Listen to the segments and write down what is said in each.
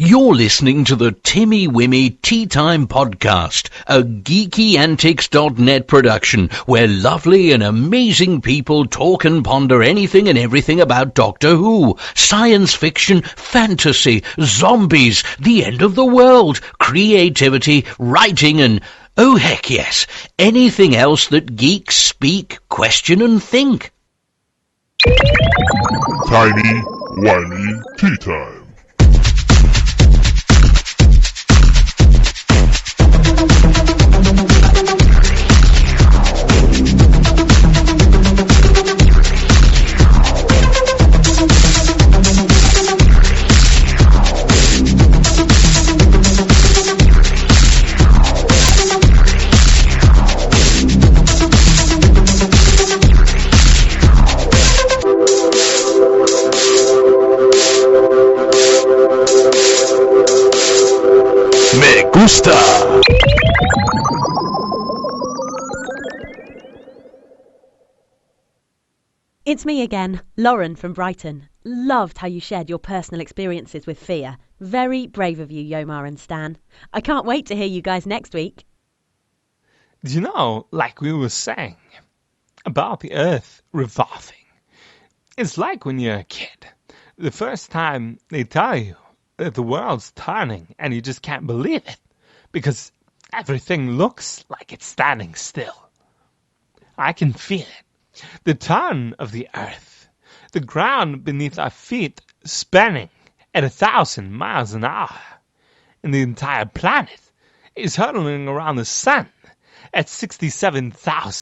You're listening to the Timey-Wimey Tea Time Podcast, a geekyantics.net production where lovely and amazing people talk and ponder anything and everything about Doctor Who, science fiction, fantasy, zombies, the end of the world, creativity, writing, and, oh heck yes, anything else that geeks speak, question, and think. Timey-Wimey Tea Time. Me gusta. It's me again, Lauren from Brighton. Loved how you shared your personal experiences with fear. Very brave of you, Yomar and Stan. I can't wait to hear you guys next week. You know, like we were saying, about the Earth revolving. It's like when you're a kid. The first time they tell you that the world's turning and you just can't believe it because everything looks like it's standing still. I can feel it. The turn of the Earth. The ground beneath our feet spinning at 1,000 miles an hour. And the entire planet is hurtling around the sun at 67,000.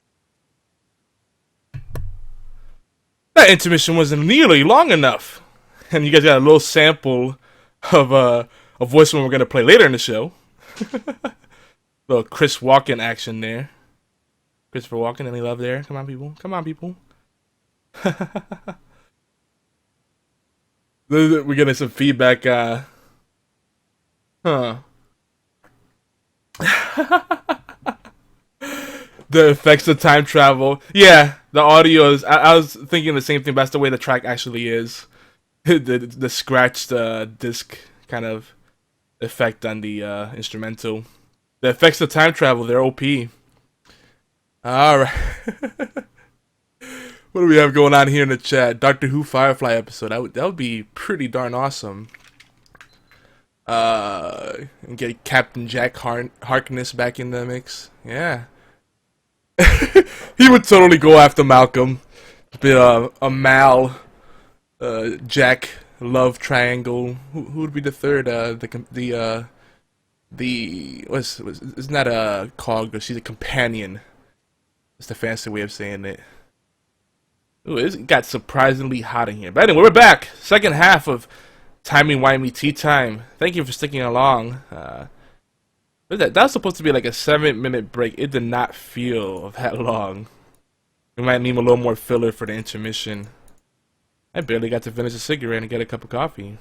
That intermission wasn't nearly long enough. And you guys got a little sample of a voice one we're going to play later in the show. Little Chris Walken action there. Christopher Walken, any love there? Come on, people. Come on, people. We're getting some feedback. The effects of time travel. Yeah, the audio is... I was thinking the same thing, but that's the way the track actually is. the scratched disc kind of effect on the instrumental. The effects of time travel, they're OP. Alright. What do we have going on here in the chat? Doctor Who Firefly episode. That would be pretty darn awesome. And get Captain Jack Harkness back in the mix. Yeah. He would totally go after Malcolm. Be a Mal, Jack love triangle. Who would be the third? Isn't that a cog? She's a companion. That's the fancy way of saying it. Ooh, it got surprisingly hot in here. But anyway, we're back. Second half of Timey-Wimey Tea Time. Thank you for sticking along. That was supposed to be like a 7-minute break. It did not feel that long. We might need a little more filler for the intermission. I barely got to finish a cigarette and get a cup of coffee.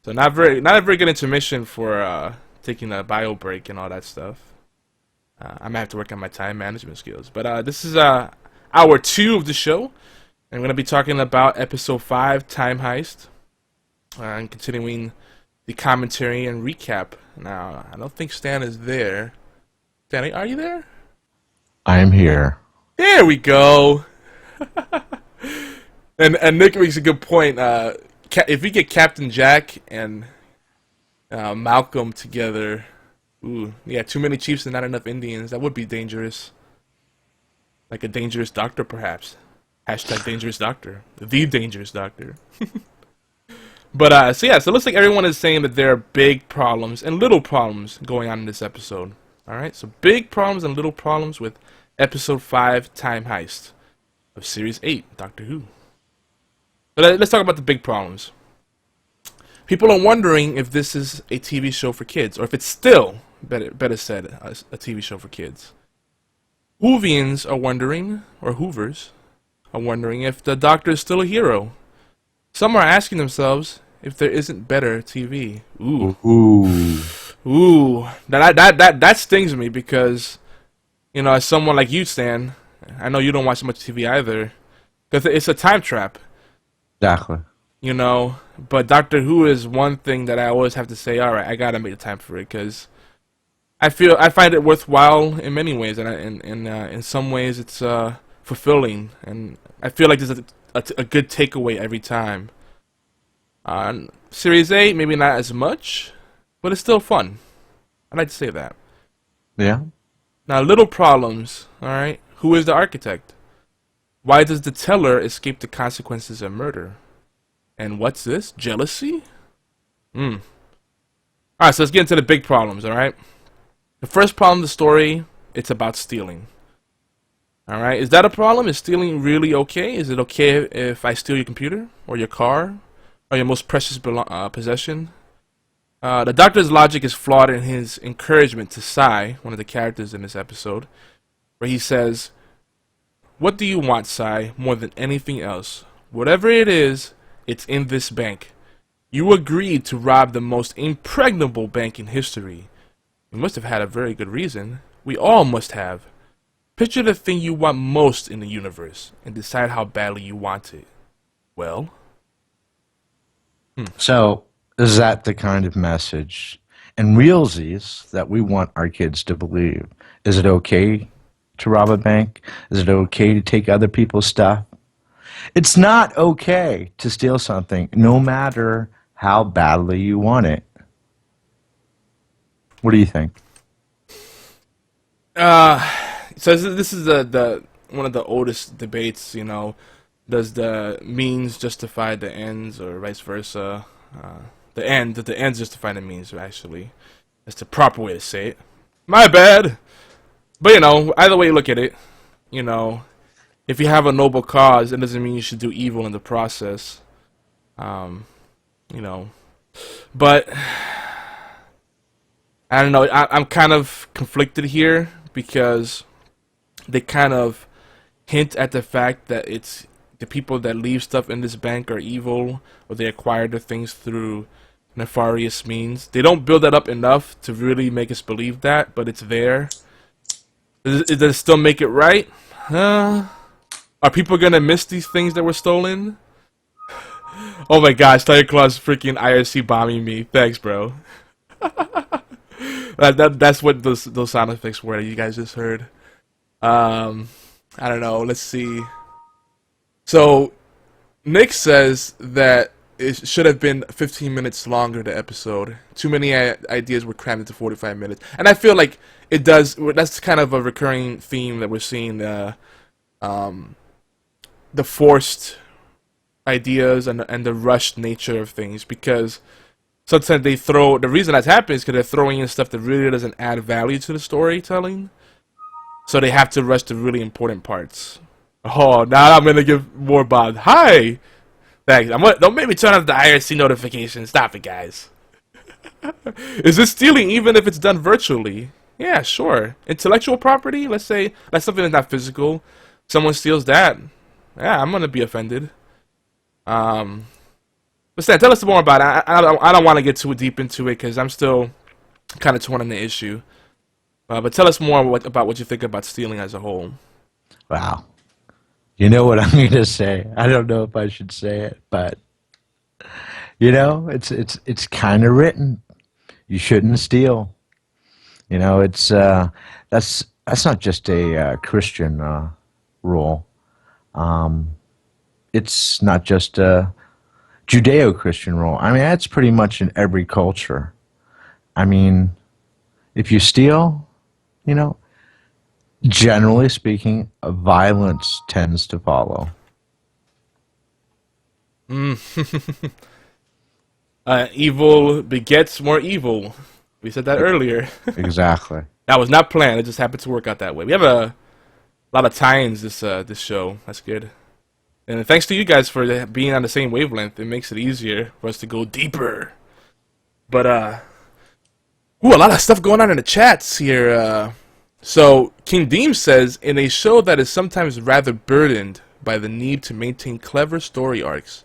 So not a very good intermission for taking a bio break and all that stuff. I might have to work on my time management skills. But this is hour 2 of the show. I'm going to be talking about episode 5, Time Heist. And continuing the commentary and recap. Now, I don't think Stan is there. Stan, are you there? I am here. There we go. and Nick makes a good point. If we get Captain Jack and Malcolm together, ooh, yeah, too many chiefs and not enough Indians. That would be dangerous. Like a dangerous doctor, perhaps. Hashtag dangerous doctor. The dangerous doctor. But, so it looks like everyone is saying that there are big problems and little problems going on in this episode. Alright, so big problems and little problems with episode 5, Time Heist of Series 8, Doctor Who. But let's talk about the big problems. People are wondering if this is a TV show for kids, or if it's still, better said, a TV show for kids. Whovians are wondering, or Hoovers, are wondering if the Doctor is still a hero. Some are asking themselves if there isn't better TV. Ooh. That stings me because, you know, as someone like you, Stan, I know you don't watch much TV either, because it's a time trap. Exactly. you know. But Doctor Who is one thing that I always have to say, all right, I gotta make the time for it because I find it worthwhile in many ways, and in some ways it's fulfilling, and I feel like there's a good takeaway every time. Series 8, maybe not as much, but it's still fun. I'd like to say that. Yeah. Now, little problems, alright? Who is the architect? Why does the teller escape the consequences of murder? And what's this? Jealousy? Alright, so let's get into the big problems, alright? The first problem of the story, it's about stealing. Alright, is that a problem? Is stealing really okay? Is it okay if I steal your computer? Or your car? Or your most precious possession? The Doctor's logic is flawed in his encouragement to Sai, one of the characters in this episode, where he says, "What do you want, Sai, more than anything else? Whatever it is, it's in this bank. You agreed to rob the most impregnable bank in history. You must have had a very good reason. We all must have. Picture the thing you want most in the universe, and decide how badly you want it. Well?" So, is that the kind of message and realsies that we want our kids to believe? Is it okay to rob a bank? Is it okay to take other people's stuff? It's not okay to steal something, no matter how badly you want it. What do you think? So this is the one of the oldest debates, you know. Does the means justify the ends, or vice versa? The ends justify the means, actually. That's the proper way to say it. My bad! But, you know, either way you look at it, you know, if you have a noble cause, it doesn't mean you should do evil in the process. You know. But, I don't know, I'm kind of conflicted here, because they kind of hint at the fact that it's the people that leave stuff in this bank are evil, or they acquire the things through nefarious means. They don't build that up enough to really make us believe that, but it's there. Does it still make it right? Are people gonna miss these things that were stolen? Oh my gosh, Tiger Claw's freaking IRC bombing me. Thanks, bro. That's what those sound effects were that you guys just heard. I don't know. Let's see. So, Nick says that it should have been 15 minutes longer, the episode. Too many ideas were crammed into 45 minutes. And I feel like it does. That's kind of a recurring theme that we're seeing. The forced ideas and the rushed nature of things. Because sometimes they throw. The reason that's happening is because they're throwing in stuff that really doesn't add value to the storytelling. So they have to rush the really important parts. Oh, now I'm gonna give more Bob. Hi! Thanks. Don't make me turn off the IRC notifications. Stop it, guys. Is this stealing even if it's done virtually? Yeah, sure. Intellectual property? Let's say that's something that's not physical. Someone steals that. Yeah, I'm gonna be offended. But Stan, tell us more about it. I don't want to get too deep into it because I'm still kind of torn on the issue. But tell us more about what you think about stealing as a whole. Wow. You know what I'm going to say. I don't know if I should say it, but you know, it's kind of written. You shouldn't steal. You know, it's that's not just a Christian rule. It's not just a Judeo-Christian rule. I mean, that's pretty much in every culture. I mean, if you steal, you know, generally speaking, violence tends to follow. Evil begets more evil. We said that earlier. Exactly. That was not planned. It just happened to work out that way. We have a lot of tie-ins this show. That's good. And thanks to you guys for being on the same wavelength. It makes it easier for us to go deeper. But, a lot of stuff going on in the chats here. So, King Deem says, in a show that is sometimes rather burdened by the need to maintain clever story arcs,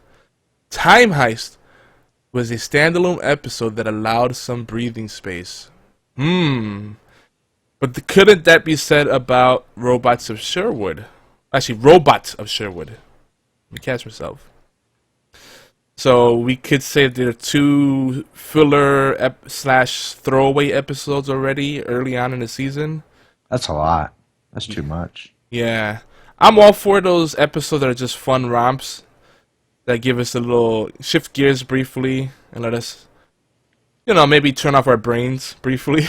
Time Heist was a standalone episode that allowed some breathing space. But couldn't that be said about Robots of Sherwood? Actually, Robots of Sherwood. Let me catch myself. So we could say there are 2 filler slash throwaway episodes already early on in the season. That's a lot. That's too much. Yeah. I'm all for those episodes that are just fun romps that give us a little shift gears briefly and let us, maybe turn off our brains briefly.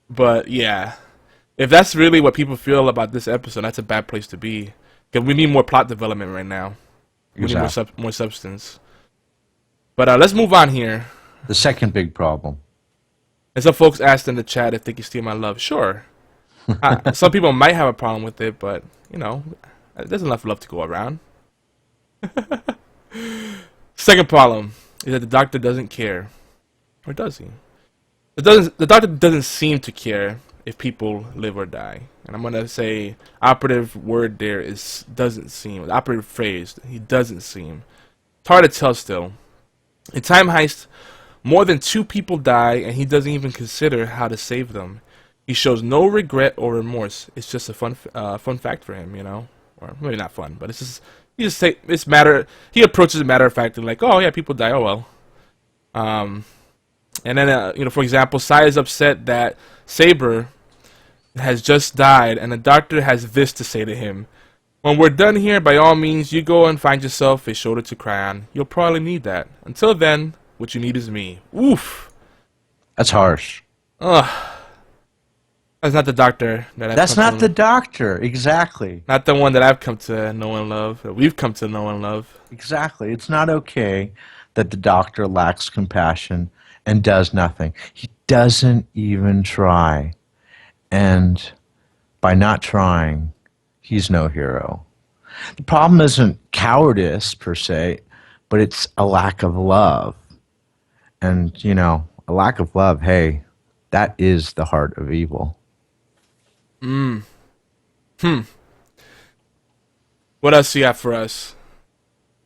But yeah, if that's really what people feel about this episode, that's a bad place to be. Because we need more plot development right now. We need more substance. But let's move on here. The second big problem. And some folks asked in the chat if they can steal my love. Sure. Some people might have a problem with it, but, there's enough love to go around. Second problem is that the doctor doesn't care. Or does he? The doctor doesn't seem to care if people live or die. And I'm going to say operative word there is doesn't seem. The operative phrase, he doesn't seem. It's hard to tell still. In Time Heist, more than 2 people die and he doesn't even consider how to save them. He shows no regret or remorse. It's just a fun fact for him, Or maybe not fun, but it's just he approaches it matter of fact and like, oh yeah, people die, oh well. And then for example, Sai is upset that Saber has just died and the doctor has this to say to him: when we're done here, by all means, you go and find yourself a shoulder to cry on. You'll probably need that. Until then, what you need is me. Oof. That's harsh. Ugh. That's not the doctor that That's not the doctor. Exactly. Not the one that I've come to know and love, that we've come to know and love. Exactly. It's not okay that the doctor lacks compassion and does nothing. He doesn't even try. And by not trying, he's no hero. The problem isn't cowardice per se, but it's a lack of love. And, a lack of love, hey, that is the heart of evil. What else do you have for us?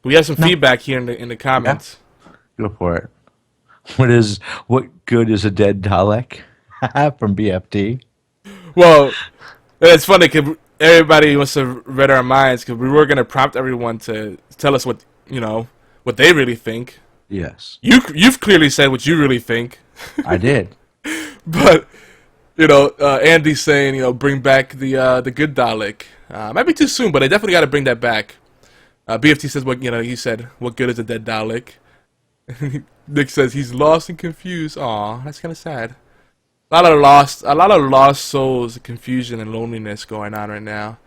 We have some feedback here in the comments. Yeah. Go for it. What good is a dead Dalek? From BFT. Well, it's funny because everybody must have read our minds because we were going to prompt everyone to tell us what they really think. Yes. You've clearly said what you really think. I did. But Andy's saying bring back the good Dalek. Might be too soon, but I definitely got to bring that back. BFT says he said what good is a dead Dalek. Nick says he's lost and confused. Aw, that's kind of sad. A lot of lost souls, confusion and loneliness going on right now.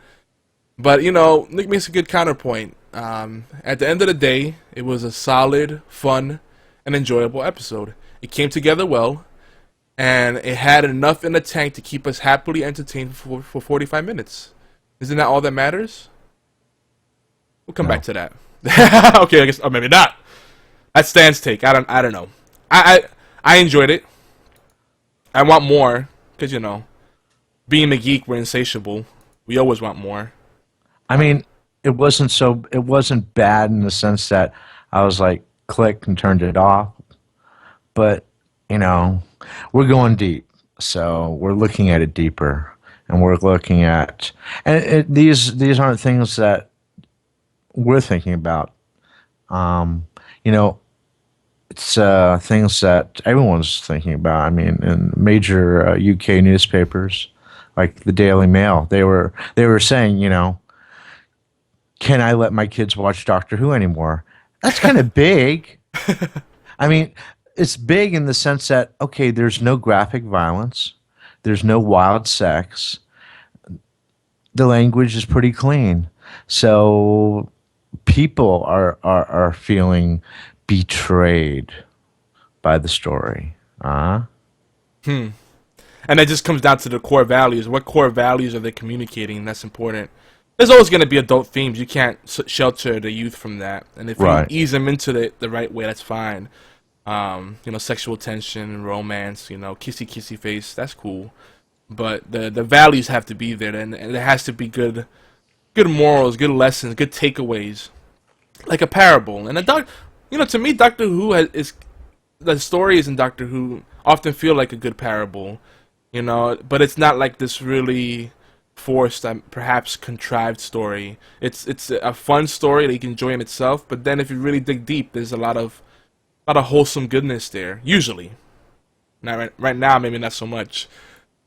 But Nick makes a good counterpoint. At the end of the day, it was a solid, fun, and enjoyable episode. It came together well, and it had enough in the tank to keep us happily entertained for 45 minutes. Isn't that all that matters? We'll come back to that. Okay, I guess, or maybe not. That's Stan's take. I don't know. I enjoyed it. I want more, because being a geek, we're insatiable. We always want more. I mean, it wasn't bad in the sense that I was like, click and turned it off. But, we're going deep. So we're looking at it deeper. And we're looking at, these aren't things that we're thinking about. It's things that everyone's thinking about. I mean, in major UK newspapers, like the Daily Mail, they were saying, can I let my kids watch Doctor Who anymore? That's kind of big. I mean, it's big in the sense that, okay, there's no graphic violence, there's no wild sex, the language is pretty clean, so people are feeling betrayed by the story. And that just comes down to the core values. What core values are they communicating? That's important. There's always going to be adult themes. You can't shelter the youth from that. And if you ease them into the right way, that's fine. Sexual tension, romance, kissy face, that's cool. But the values have to be there, and there has to be good morals, good lessons, good takeaways, like a parable. And to me, Doctor Who the stories in Doctor Who often feel like a good parable, but it's not like this really forced, perhaps contrived story. It's a fun story that you can enjoy in itself, but then if you really dig deep, there's a lot of wholesome goodness there. Usually, now right now maybe not so much.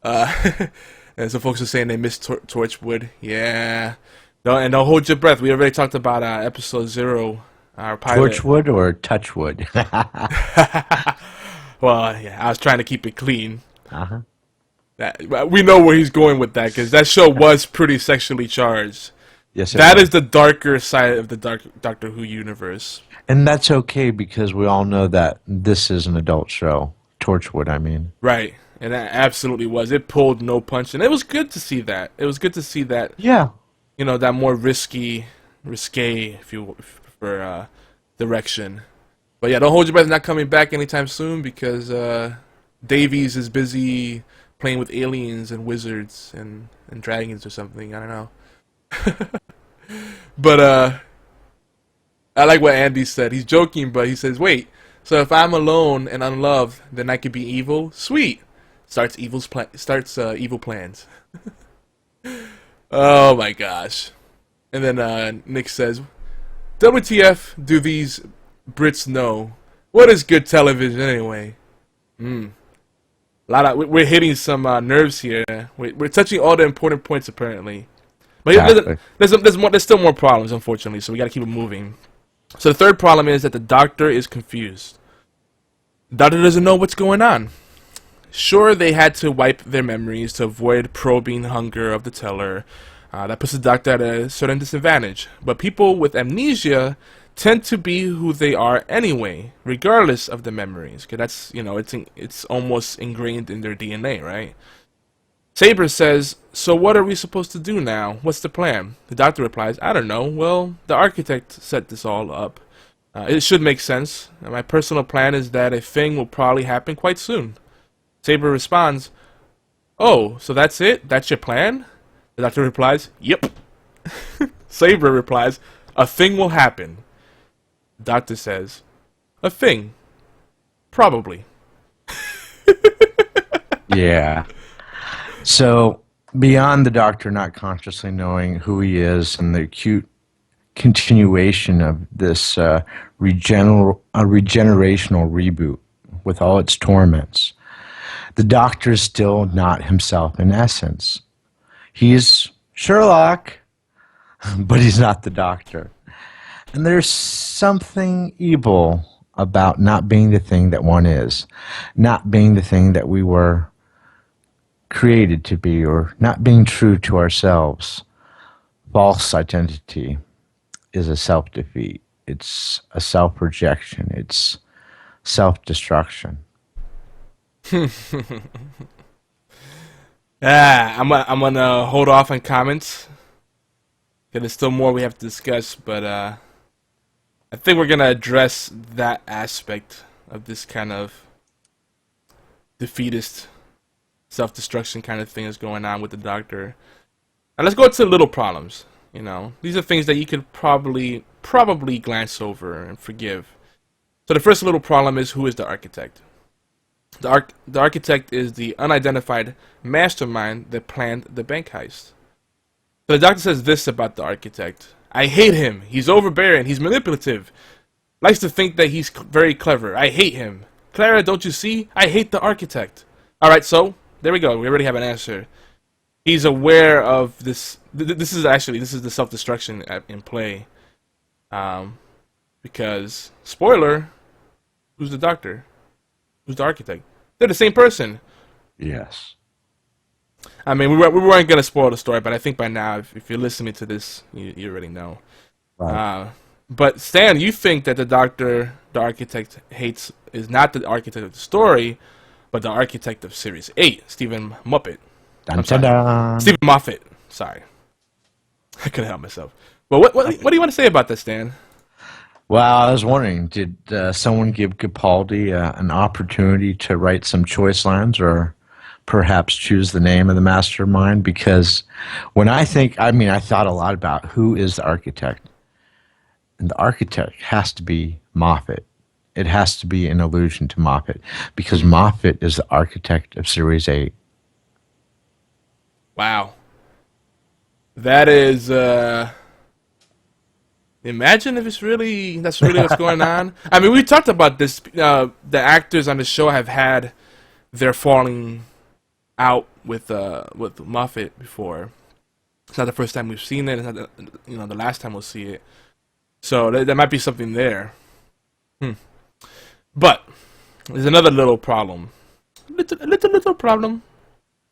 And some folks are saying they miss Torchwood. Yeah, don't hold your breath. We already talked about episode 0, our pilot. Torchwood or Touchwood? Well, yeah, I was trying to keep it clean. Uh-huh. We know where he's going with that, because that show was pretty sexually charged. Yes, that is the darker side of the Doctor Who universe. And that's okay, because we all know that this is an adult show. Torchwood, I mean. Right, and that absolutely was. It pulled no punch, and it was good to see that. It was good to see that. Yeah. You know, that more risque, if you prefer, direction. But yeah, don't hold your breath. Not coming back anytime soon, because Davies is busy playing with aliens and wizards and dragons or something. I don't know. But I like what Andy said. He's joking, but he says, wait, so if I'm alone and unloved, then I could be evil? Sweet. Starts evil plans. Oh my gosh. And then Nick says, WTF do these Brits know? What is good television anyway? We're hitting some nerves here. We're touching all the important points apparently, but there's still more problems, unfortunately. So we got to keep it moving. So the third problem is that the Doctor is confused. The Doctor doesn't know what's going on. Sure, they had to wipe their memories to avoid probing hunger of the teller. That puts the Doctor at a certain disadvantage. But people with amnesia tend to be who they are anyway, regardless of the memories, because that's, it's almost ingrained in their DNA, right? Saber says, so what are we supposed to do now? What's the plan? The Doctor replies, I don't know. Well, the architect set this all up. It should make sense. My personal plan is that a thing will probably happen quite soon. Saber responds, oh, so that's it? That's your plan? The Doctor replies, yep. Saber replies, a thing will happen. Doctor says, a thing. Probably. Yeah. So, beyond the Doctor not consciously knowing who he is and the acute continuation of this regenerational reboot with all its torments, the Doctor is still not himself in essence. He's Sherlock, but he's not the Doctor. And there's something evil about not being the thing that one is, not being the thing that we were created to be, or not being true to ourselves. False identity is a self-defeat. It's a self-rejection. It's self-destruction. I'm gonna hold off on comments, because there's still more we have to discuss, but I think we're going to address that aspect of this kind of defeatist self-destruction kind of thing that's going on with the Doctor. And let's go to the little problems. These are things that you could probably glance over and forgive. So the first little problem is, who is the architect? The architect is the unidentified mastermind that planned the bank heist. So the Doctor says this about the architect. I hate him. He's overbearing. He's manipulative. Likes to think that he's very clever. I hate him. Clara, don't you see? I hate the architect. Alright, so, there we go. We already have an answer. He's aware of this. This is the self-destruction in play. Because, spoiler, who's the Doctor? Who's the architect? They're the same person. Yes. I mean, we weren't going to spoil the story, but I think by now, if you're listening to this, you already know. Right. But Stan, you think that the Doctor, the architect, hates is not the architect of the story, but the architect of Series 8, Stephen Moffat. Stephen Moffat. Sorry. I couldn't help myself. But what do you want to say about this, Stan? Well, I was wondering, did someone give Capaldi an opportunity to write some choice lines, or perhaps choose the name of the mastermind? Because when I thought a lot about who is the architect. And the architect has to be Moffat. It has to be an allusion to Moffat, because Moffat is the architect of Series 8. Wow. That is, imagine if that's really what's going on. I mean, we talked about this. The actors on the show have had their falling out with Moffat before. It's not the first time we've seen it. It's not the last time we'll see it. So there might be something there. But there's another little problem. Little problem.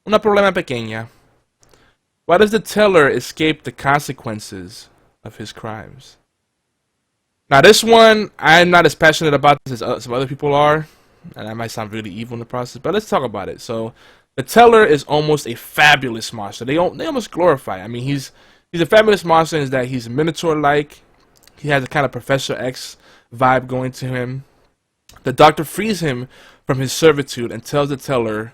Una problema pequeña. Why does the teller escape the consequences of his crimes? Now this one, I'm not as passionate about this as some other people are. And I might sound really evil in the process, but let's talk about it. So the teller is almost a fabulous monster. They almost glorify. I mean, he's a fabulous monster in that he's Minotaur-like. He has a kind of Professor X vibe going to him. The doctor frees him from his servitude and tells the teller.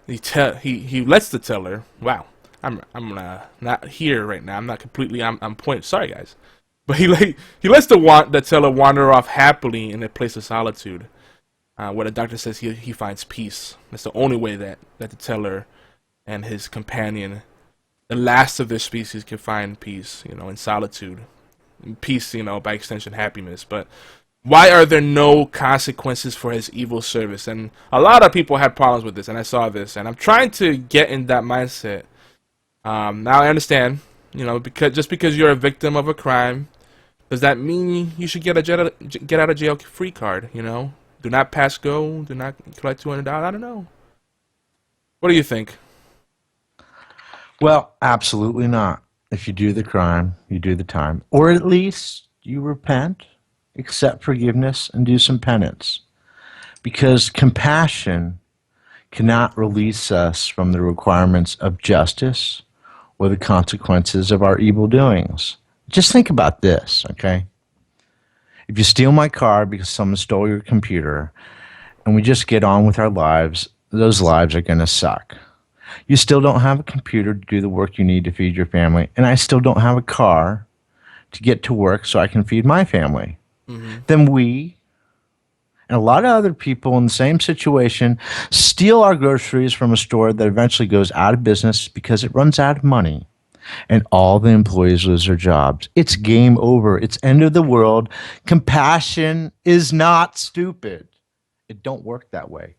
He lets the teller. Wow, I'm not here right now. I'm not completely. I'm point. Sorry guys, but he lets the teller wander off happily in a place of solitude. Where the doctor says he finds peace. That's the only way that the teller and his companion, the last of their species, can find peace, in solitude. And peace, by extension, happiness. But why are there no consequences for his evil service? And a lot of people had problems with this, and I saw this, and I'm trying to get in that mindset. Now I understand, because you're a victim of a crime, does that mean you should get out of jail free card? Do not pass go. Do not collect $200. I don't know. What do you think? Well, absolutely not. If you do the crime, you do the time. Or at least you repent, accept forgiveness, and do some penance. Because compassion cannot release us from the requirements of justice or the consequences of our evil doings. Just think about this, okay? If you steal my car because someone stole your computer and we just get on with our lives, those lives are going to suck. You still don't have a computer to do the work you need to feed your family, and I still don't have a car to get to work so I can feed my family. Mm-hmm. Then we and a lot of other people in the same situation steal our groceries from a store that eventually goes out of business because it runs out of money. And all the employees lose their jobs. It's game over. It's end of the world. Compassion is not stupid. It don't work that way.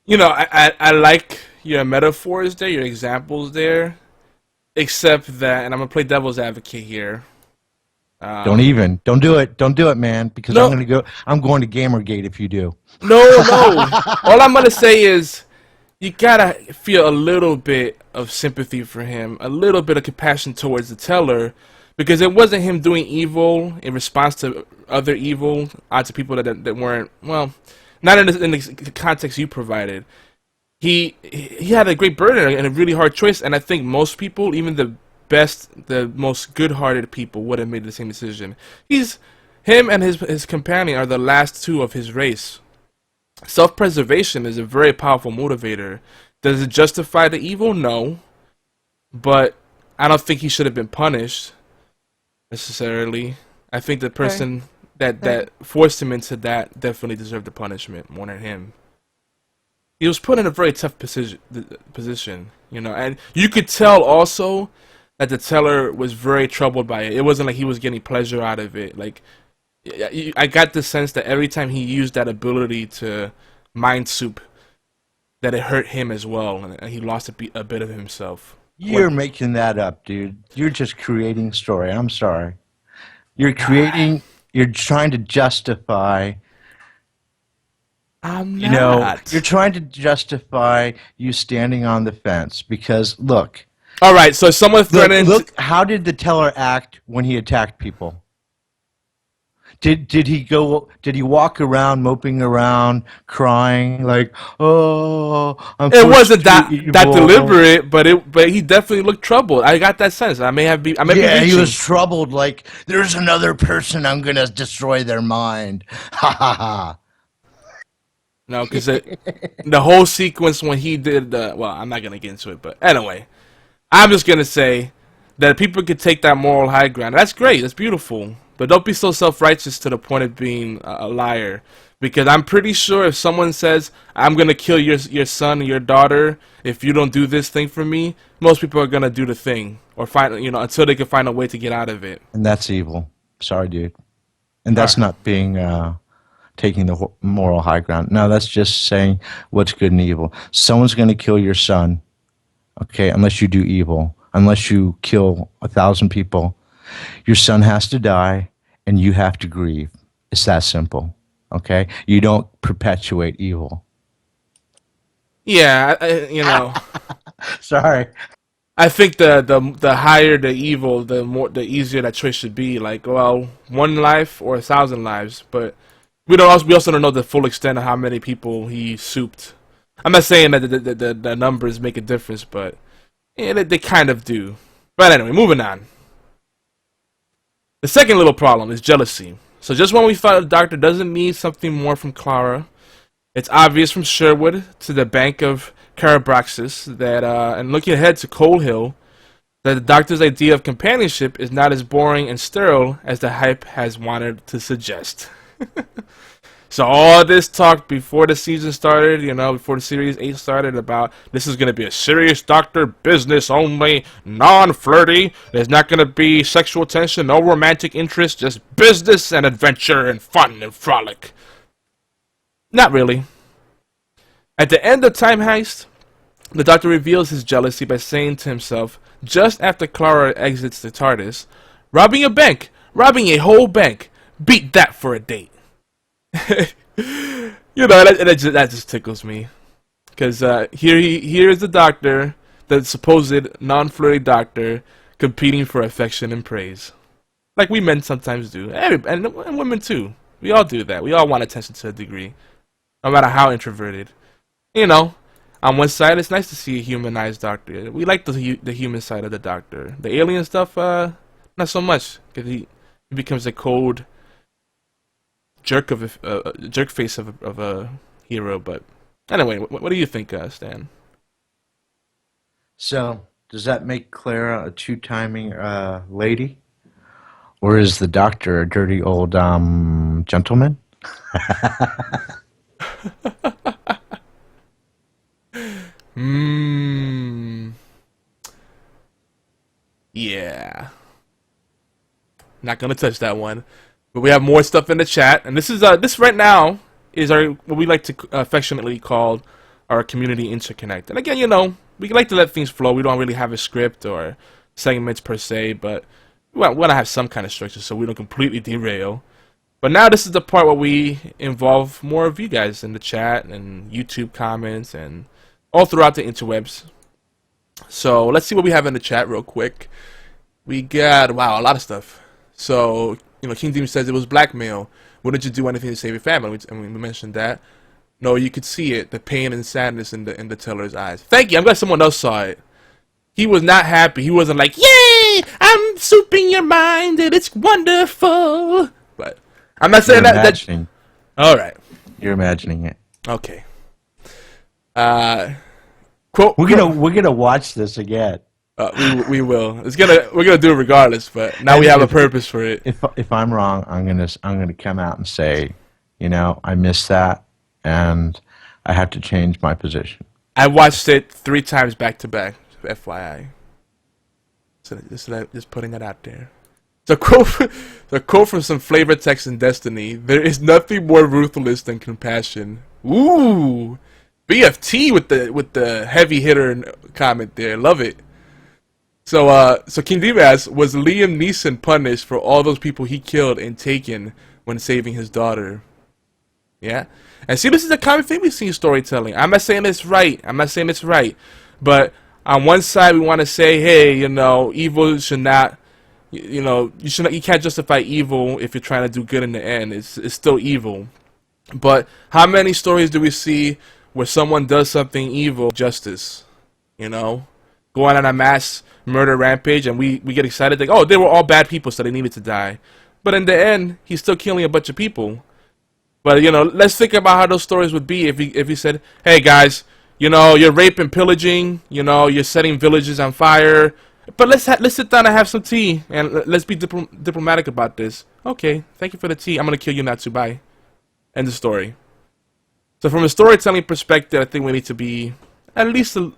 I like your metaphors there, your examples there, except that, and I'm going to play devil's advocate here. Don't do it, man, because no. I'm going to Gamergate if you do. No. All I'm going to say is, you gotta feel a little bit of sympathy for him, a little bit of compassion towards the teller, because it wasn't him doing evil in response to other evil, to people that weren't, well, not in the context you provided. He had a great burden and a really hard choice, and I think most people, even the most good-hearted people, would have made the same decision. Him and his companion are the last two of his race. Self-preservation is a very powerful motivator. Does it justify the evil? No. But I don't think he should have been punished, necessarily. I think the person that forced him into that definitely deserved the punishment more than him. He was put in a very tough position, and you could tell also that the teller was very troubled by it. It wasn't like he was getting pleasure out of it. Like, I got the sense that every time he used that ability to mind soup, that it hurt him as well, and he lost a bit of himself. You're making that up, dude. You're just creating a story. I'm sorry. You're trying to justify. I'm not. You're trying to justify you standing on the fence because, look. All right, so someone threatened. Look, how did the teller act when he attacked people? Did he walk around moping around crying like, oh, it wasn't that deliberate, but he definitely looked troubled. I got that sense. I may be he was troubled like there's another person, I'm gonna destroy their mind. Ha ha ha. No, because the whole sequence when he did well, I'm not gonna get into it, but anyway, I'm just gonna say that people could take that moral high ground. That's great. That's beautiful. but don't be so self-righteous to the point of being a liar. Because I'm pretty sure if someone says, I'm going to kill your son or your daughter if you don't do this thing for me, most people are going to do the thing. Or find, until they can find a way to get out of it. And that's evil. Sorry, dude. And that's not being, taking the moral high ground. No, that's just saying what's good and evil. Someone's going to kill your son, okay, unless you do evil. Unless you kill 1,000 people. Your son has to die, and you have to grieve. It's that simple. Okay, you don't perpetuate evil. Yeah, Sorry. I think the higher the evil, the easier that choice should be. Like, well, 1 life or 1,000 lives, but we also don't know the full extent of how many people he souped. I'm not saying that the numbers make a difference, but they kind of do. But anyway, moving on. The second little problem is jealousy. So just when we thought the doctor doesn't need something more from Clara, it's obvious from Sherwood to the Bank of Carabraxis that, and looking ahead to Coal Hill, that the doctor's idea of companionship is not as boring and sterile as the hype has wanted to suggest. So all this talk before the season started, before the Series 8 started about this is going to be a serious doctor, business only, non-flirty, there's not going to be sexual tension, no romantic interest, just business and adventure and fun and frolic. Not really. At the end of Time Heist, the doctor reveals his jealousy by saying to himself, just after Clara exits the TARDIS, robbing a bank, robbing a whole bank, beat that for a date. That just tickles me, because here is the doctor, the supposed non-flirty doctor, competing for affection and praise, like we men sometimes do, and women too. We all do that. We all want attention to a degree, no matter how introverted. On one side, it's nice to see a humanized doctor. We like the human side of the doctor. The alien stuff, not so much, because he becomes a cold jerk face of a hero. But anyway, what do you think, Stan? So, does that make Clara a two-timing lady? Or is the doctor a dirty old gentleman? Yeah. Not gonna touch that one. But we have more stuff in the chat, and this right now is what we like to affectionately call our community interconnect. And again, we like to let things flow. We don't really have a script or segments per se, but we want to have some kind of structure so we don't completely derail. But now this is the part where we involve more of you guys in the chat and YouTube comments and all throughout the interwebs. So let's see what we have in the chat real quick. We got, a lot of stuff. So, King Demon says it was blackmail. Wouldn't you do anything to save your family? And we mentioned that. No, you could see it, the pain and sadness in the teller's eyes. Thank you. I'm glad someone else saw it. He was not happy. He wasn't like, yay, I'm souping your mind and it's wonderful. But I'm not saying that. All right. You're imagining it. Okay. Quote. We're gonna watch this again. We will. We're gonna do it regardless. But now we have a purpose for it. If I'm wrong, I'm gonna come out and say, I missed that, and I have to change my position. I watched it 3 times back to back. FYI. So just putting that out there. The quote from some flavor text in Destiny: "There is nothing more ruthless than compassion." Ooh, BFT with the heavy hitter comment there. Love it. So King Dimas, was Liam Neeson punished for all those people he killed and taken when saving his daughter? Yeah. And see, this is a common thing we see in storytelling. I'm not saying it's right. But on one side, we want to say, hey, evil should not, you can't justify evil if you're trying to do good in the end. It's still evil. But how many stories do we see where someone does something evil, justice, going on a mass murder rampage, and we get excited, like, oh, they were all bad people, so they needed to die. But in the end, he's still killing a bunch of people. But, let's think about how those stories would be if he said, hey, guys, you're raping, pillaging, you're setting villages on fire. But let's sit down and have some tea, and let's be diplomatic about this. Okay, thank you for the tea. I'm gonna kill you now too. Bye. End the story. So from a storytelling perspective, I think we need to be at least a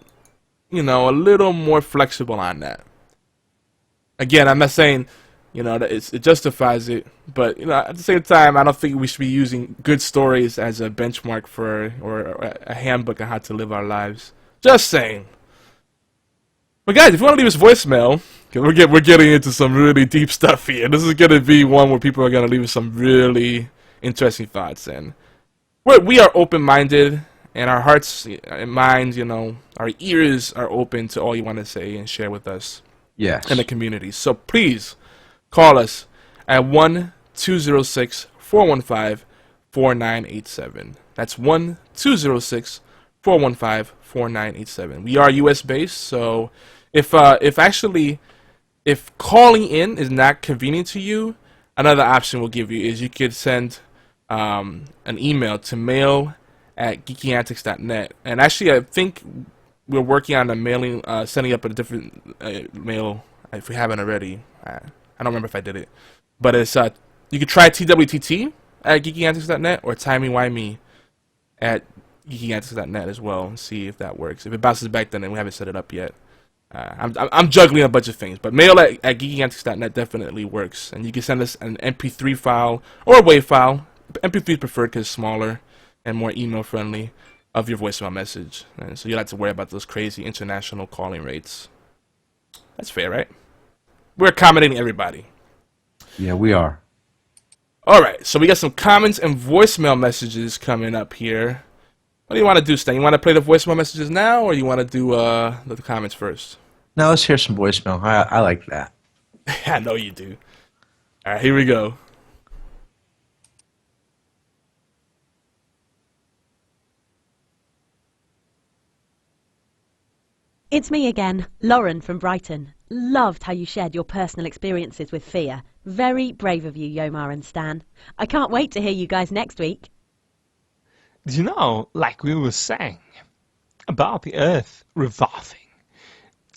little more flexible on that. Again, I'm not saying that it justifies it, but at the same time, I don't think we should be using good stories as a benchmark or a handbook on how to live our lives. Just saying. But guys, if you want to leave us voicemail, because we're getting into some really deep stuff here. This is gonna be one where people are gonna leave us some really interesting thoughts, and we are open-minded, and our hearts and minds, our ears are open to all you want to say and share with us. Yes. In the community. So please call us at 1-206-415-4987. That's 1-206-415-4987. We are US based, so if calling in is not convenient to you, another option we'll give you is you could send an email to mail@geekyantics.net. And actually, I think we're working on setting up a different mail if we haven't already. I don't remember if I did it, but it's you could try twtt@geekyantics.net or Timey-Wimey at geekyantics.net as well and see if that works. If it bounces back, then we haven't set it up yet. I'm juggling a bunch of things, but mail at geekyantics.net definitely works, and you can send us an MP3 file or a WAV file. MP3 is preferred because it's smaller and more email friendly of your voicemail message, and so you don't have to worry about those crazy international calling rates. That's fair, right? We're accommodating everybody. Yeah, we are. Alright, so we got some comments and voicemail messages coming up here. What do you want to do, Stan? You want to play the voicemail messages now, or you want to do the comments first? Now let's hear some voicemail. I like that. I know you do. Alright, here we go. It's me again, Lauren from Brighton. Loved how you shared your personal experiences with fear. Very brave of you, Yomar and Stan. I can't wait to hear you guys next week. Like we were saying, about the Earth revolving.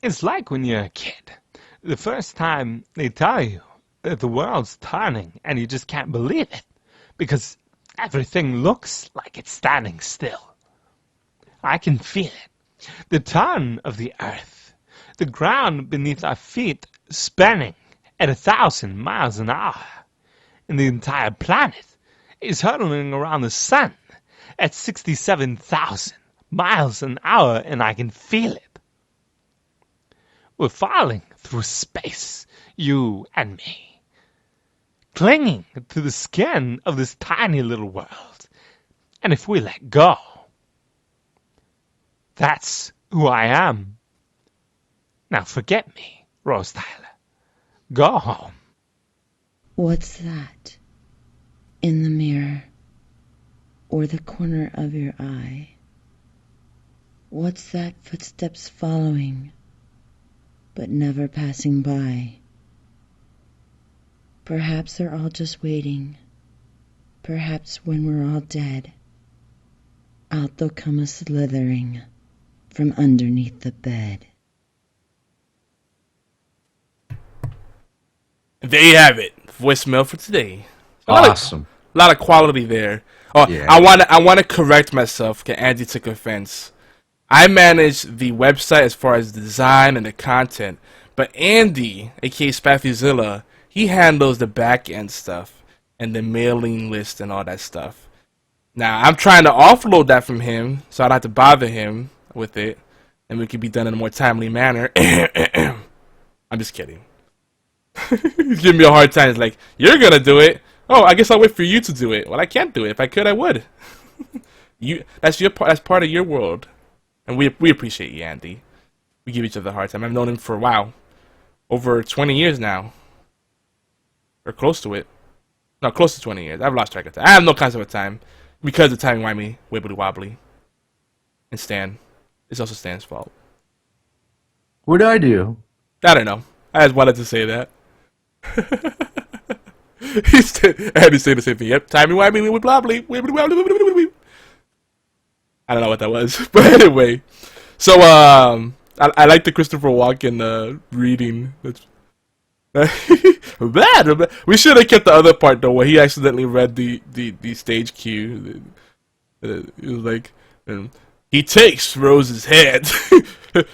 It's like when you're a kid. The first time they tell you that the world's turning and you just can't believe it because everything looks like it's standing still. I can feel it. The turn of the Earth, the ground beneath our feet spinning at 1,000 miles an hour, and the entire planet is hurtling around the sun at 67,000 miles an hour, and I can feel it. We're falling through space, you and me, clinging to the skin of this tiny little world, and if we let go, that's who I am. Now forget me, Rose Tyler. Go home. What's that? In the mirror, or the corner of your eye? What's that footsteps following, but never passing by? Perhaps they're all just waiting. Perhaps when we're all dead, out they'll come a slithering from underneath the bed. There you have it. Voicemail for today. Awesome. A lot of quality there. Oh, yeah. I want to correct myself because Andy took offense. I manage the website as far as the design and the content, but Andy, aka Spaffyzilla, he handles the back end stuff and the mailing list and all that stuff. Now I'm trying to offload that from him so I don't have to bother him with it, and we can be done in a more timely manner. I'm just kidding. He's giving me a hard time. He's like, "You're gonna do it? Oh, I guess I'll wait for you to do it." Well, I can't do it. If I could, I would. That's your part. That's part of your world, and we appreciate you, Andy. We give each other a hard time. I've known him for a while, over 20 years now, or close to it. No, close to 20 years. I've lost track of time. I have no concept of time because of Timey-Wimey, wibbly wobbly, and Stan. It's also Stan's fault. What do I do? I don't know. I just wanted to say that. I had to say the same thing. Yep, Timey-Wimey, wibbly wobbly, wibbly wobbly. I don't know what that was, but anyway. So I like the Christopher Walken reading. That's bad. We should have kept the other part though, where he accidentally read the stage cue. It was like, he takes Rose's hand.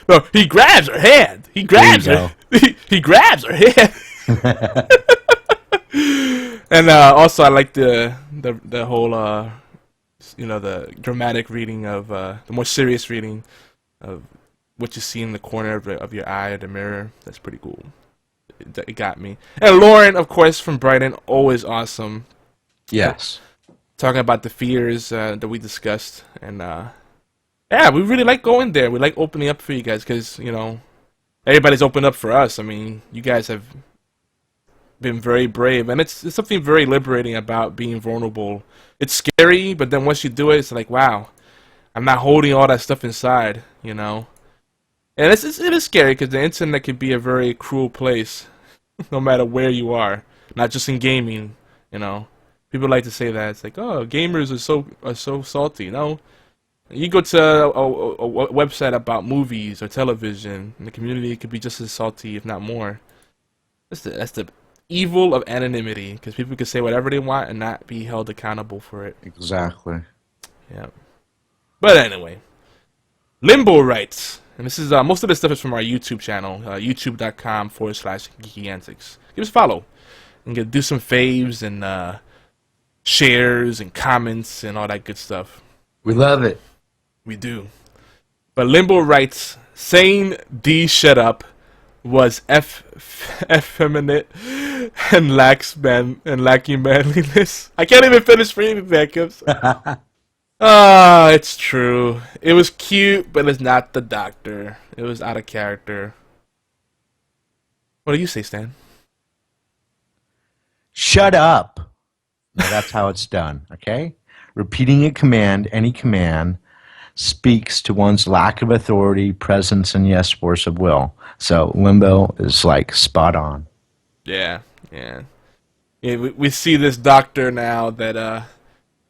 No, he grabs her hand. He grabs her. He grabs her hand. And also, I like the whole the dramatic reading of the more serious reading of what you see in the corner of your eye or the mirror. That's pretty cool. It got me. And Lauren, of course, from Brighton, always awesome. Yes. Talking about the fears that we discussed, and yeah, we really like going there. We like opening up for you guys because everybody's opened up for us. I mean, you guys have been very brave, and it's something very liberating about being vulnerable. It's scary, but then once you do it, it's like, wow, I'm not holding all that stuff inside, And it is scary because the internet can be a very cruel place, no matter where you are, not just in gaming. People like to say that it's like, oh, gamers are so salty. No, you go to a website about movies or television, and the community could be just as salty, if not more. That's the evil of anonymity, because people can say whatever they want and not be held accountable for it. Exactly. Yeah. But anyway, Limbo writes, and this is most of this stuff is from our YouTube channel, youtube.com/geekyantics. Give us a follow and do some faves and shares and comments and all that good stuff. We love it. We do. But Limbo writes, saying D shut up was effeminate and lacking manliness. I can't even finish reading backups. It's true. It was cute, but it's not the Doctor. It was out of character. What do you say, Stan? Shut up. Now that's how it's done, okay? Repeating a command, any command, speaks to one's lack of authority, presence, and yes, force of will. So Limbo is like spot on. Yeah. We see this Doctor now that I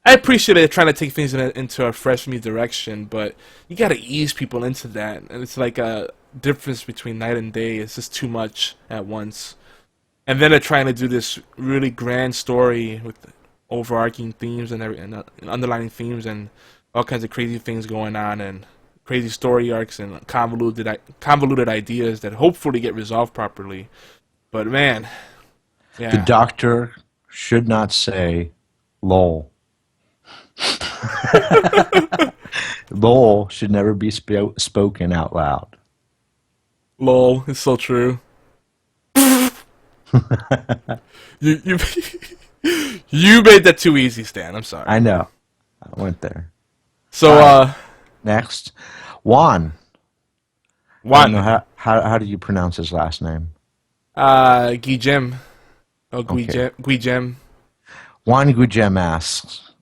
appreciate it trying to take things into a fresh new direction, but you got to ease people into that, and it's like a difference between night and day. It's just too much at once. And then they're trying to do this really grand story with overarching themes and underlying themes and all kinds of crazy things going on and crazy story arcs and convoluted ideas that hopefully get resolved properly. But man, yeah. The Doctor should not say "lol." "Lol" should never be spoken out loud. Lol, it's so true. you you made that too easy, Stan. I'm sorry. I know. I went there. So next, Juan. Juan. I don't know how do you pronounce his last name? Guillem. Oh, Guillem. Juan Guillem asks,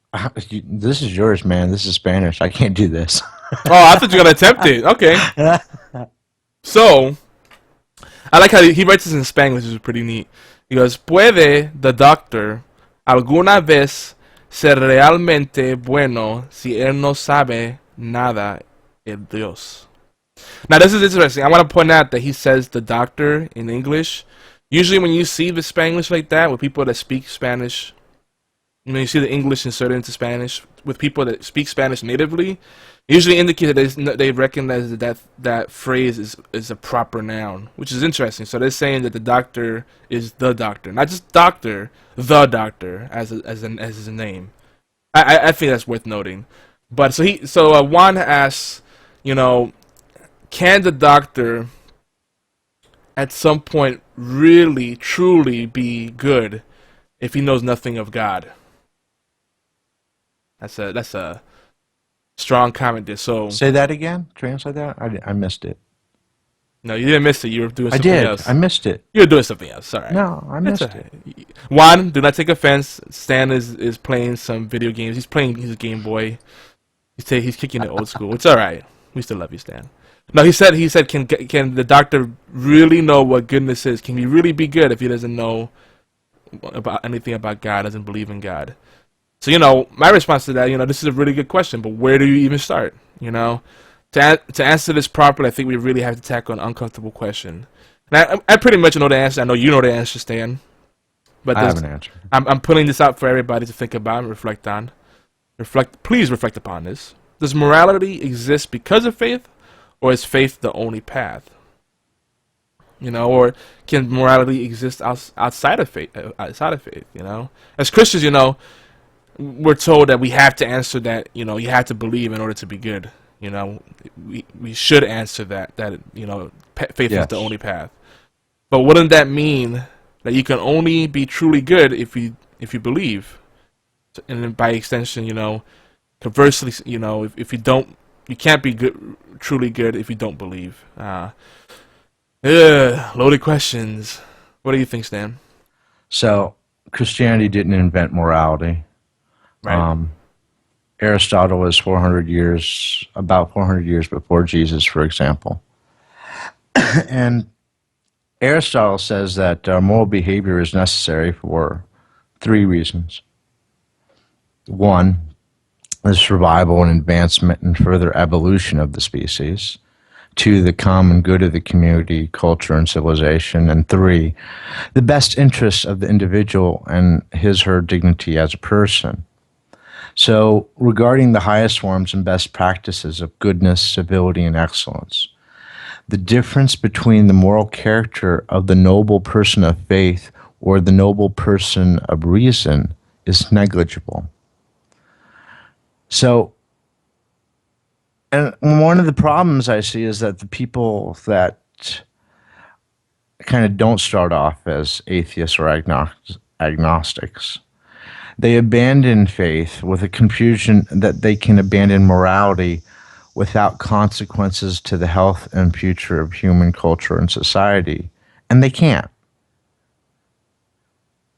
"This is yours, man. This is Spanish. I can't do this." Oh, I thought you were gonna attempt it. Okay. So, I like how he writes this in Spanglish, which is pretty neat. He goes, "Puede the Doctor alguna vez ser realmente bueno si él no sabe nada el Dios?" Now, this is interesting. I want to point out that he says the Doctor in English. Usually when you see the Spanglish like that, with people that speak Spanish, you see the English inserted into Spanish, with people that speak Spanish natively, usually indicate that they recognize that phrase is a proper noun, which is interesting. So they're saying that the Doctor is the Doctor, not just Doctor, the Doctor as his name. I think that's worth noting. But so Juan asks, can the Doctor at some point really truly be good if he knows nothing of God? That's a strong comment there. So say that again. Translate that. I missed it. No, you didn't miss it. You were doing something else. I missed it. You were doing something else. Sorry. No, I missed it. Juan, do not take offense. Stan is playing some video games. He's playing his Game Boy. He's kicking it old school. It's all right. We still love you, Stan. No, he said, can the Doctor really know what goodness is? Can he really be good if he doesn't know about anything about God, doesn't believe in God? So, my response to that, this is a really good question, but where do you even start? To answer this properly, I think we really have to tackle an uncomfortable question. And I pretty much know the answer. I know you know the answer, Stan. But I have an answer. I'm putting this out for everybody to think about and reflect on. Please reflect upon this. Does morality exist because of faith, or is faith the only path? Or can morality exist outside of faith? As Christians, we're told that we have to answer that. You have to believe in order to be good. We should answer that faith is the only path. But wouldn't that mean that you can only be truly good if you believe? And then by extension, conversely, if you don't, you can't be truly good if you don't believe. Loaded questions. What do you think, Stan? So Christianity didn't invent morality. Right. Aristotle was about 400 years before Jesus, for example. And Aristotle says that moral behavior is necessary for 3 reasons. 1 is survival and advancement and further evolution of the species. 2, the common good of the community, culture, and civilization. And 3, the best interests of the individual and his/her dignity as a person. So, regarding the highest forms and best practices of goodness, civility, and excellence, the difference between the moral character of the noble person of faith or the noble person of reason is negligible. So, and one of the problems I see is that the people that kind of don't start off as atheists or agnostics, they abandon faith with a confusion that they can abandon morality without consequences to the health and future of human culture and society. And they can't.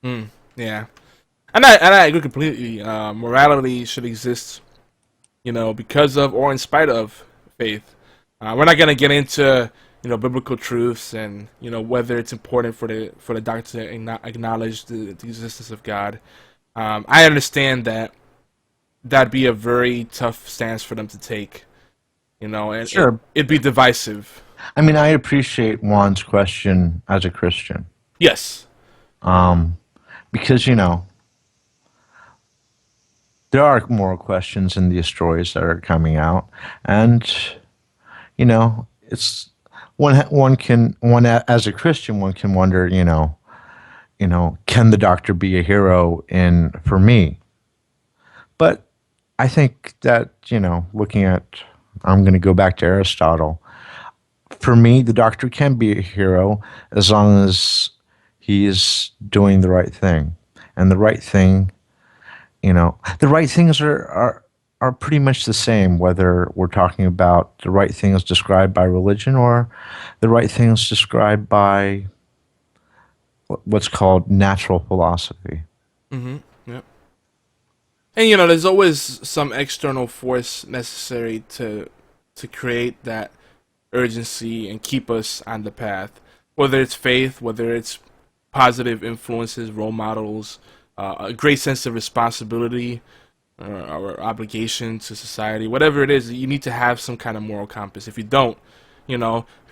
Yeah. And I agree completely. Morality should exist, because of or in spite of faith. We're not going to get into, biblical truths and, whether it's important for the doctor to acknowledge the existence of God. I understand that that'd be a very tough stance for them to take, and Sure. It'd be divisive. I mean, I appreciate Juan's question as a Christian. Yes. Because, there are moral questions in these stories that are coming out. And, it's one as a Christian, one can wonder, can the doctor be a hero for me? But I think that, looking at, I'm going to go back to Aristotle. For me, the doctor can be a hero as long as he is doing the right thing. And the right thing, the right things are pretty much the same, whether we're talking about the right things described by religion or the right things described by what's called natural philosophy. Mm-hmm. Yep. And there's always some external force necessary to create that urgency and keep us on the path. Whether it's faith, whether it's positive influences, role models, a great sense of responsibility or obligation to society, whatever it is, you need to have some kind of moral compass. If you don't, you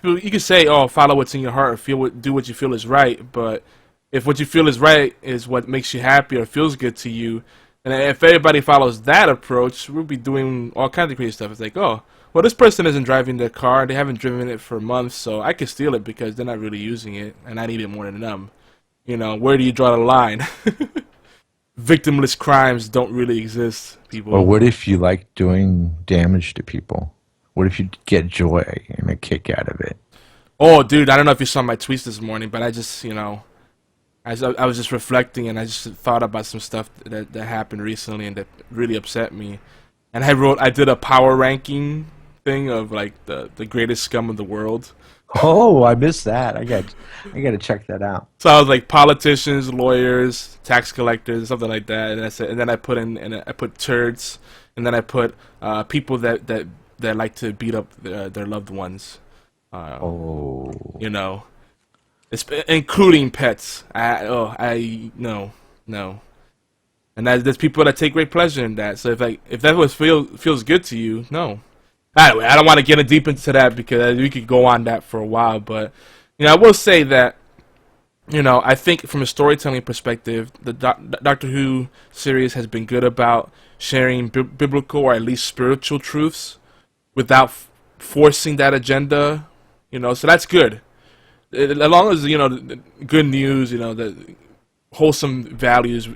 could say, "Oh, follow what's in your heart, or do what you feel is right." But if what you feel is right is what makes you happy or feels good to you, and if everybody follows that approach, we'll be doing all kinds of crazy stuff. It's like, oh, well, this person isn't driving their car; they haven't driven it for months, so I can steal it because they're not really using it, and I need it more than them. Where do you draw the line? Victimless crimes don't really exist, people. Or what if you like doing damage to people? What if you get joy and a kick out of it? Oh, dude, I don't know if you saw my tweets this morning, but I just, I was just reflecting and I just thought about some stuff that happened recently and that really upset me. And I did a power ranking thing of like the greatest scum of the world. Oh, I missed that. I got to check that out. So I was like politicians, lawyers, tax collectors, something like that, and then I put I put turds, and then I put people that like to beat up their loved ones. It's including pets. No. And there's people that take great pleasure in that. So if that feels good to you, no. Anyway, I don't want to get deep into that because we could go on that for a while. But I will say that I think from a storytelling perspective, the Doctor Who series has been good about sharing biblical or at least spiritual truths without forcing that agenda. So that's good. As long as the good news, the wholesome values,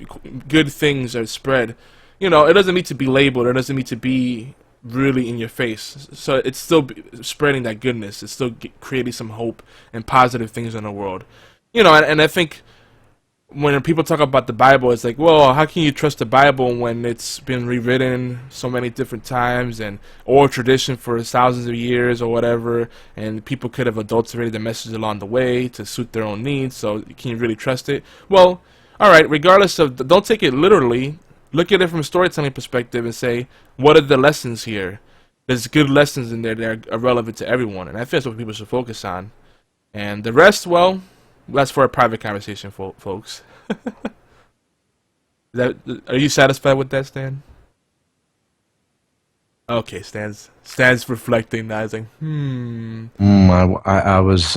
good things are spread. It doesn't need to be labeled. It doesn't need to be really in your face. So it's still spreading that goodness. It's still creating some hope and positive things in the world. And I think when people talk about the Bible, it's like, well, how can you trust the Bible when it's been rewritten so many different times and oral tradition for thousands of years or whatever, and people could have adulterated the message along the way to suit their own needs, so can you really trust it? Well, all right, regardless of, don't take it literally, look at it from a storytelling perspective and say, what are the lessons here? There's good lessons in there that are relevant to everyone, and I think that's what people should focus on. And the rest, well, that's for a private conversation, folks. Are you satisfied with that, Stan? Okay, Stan's reflecting. I was like,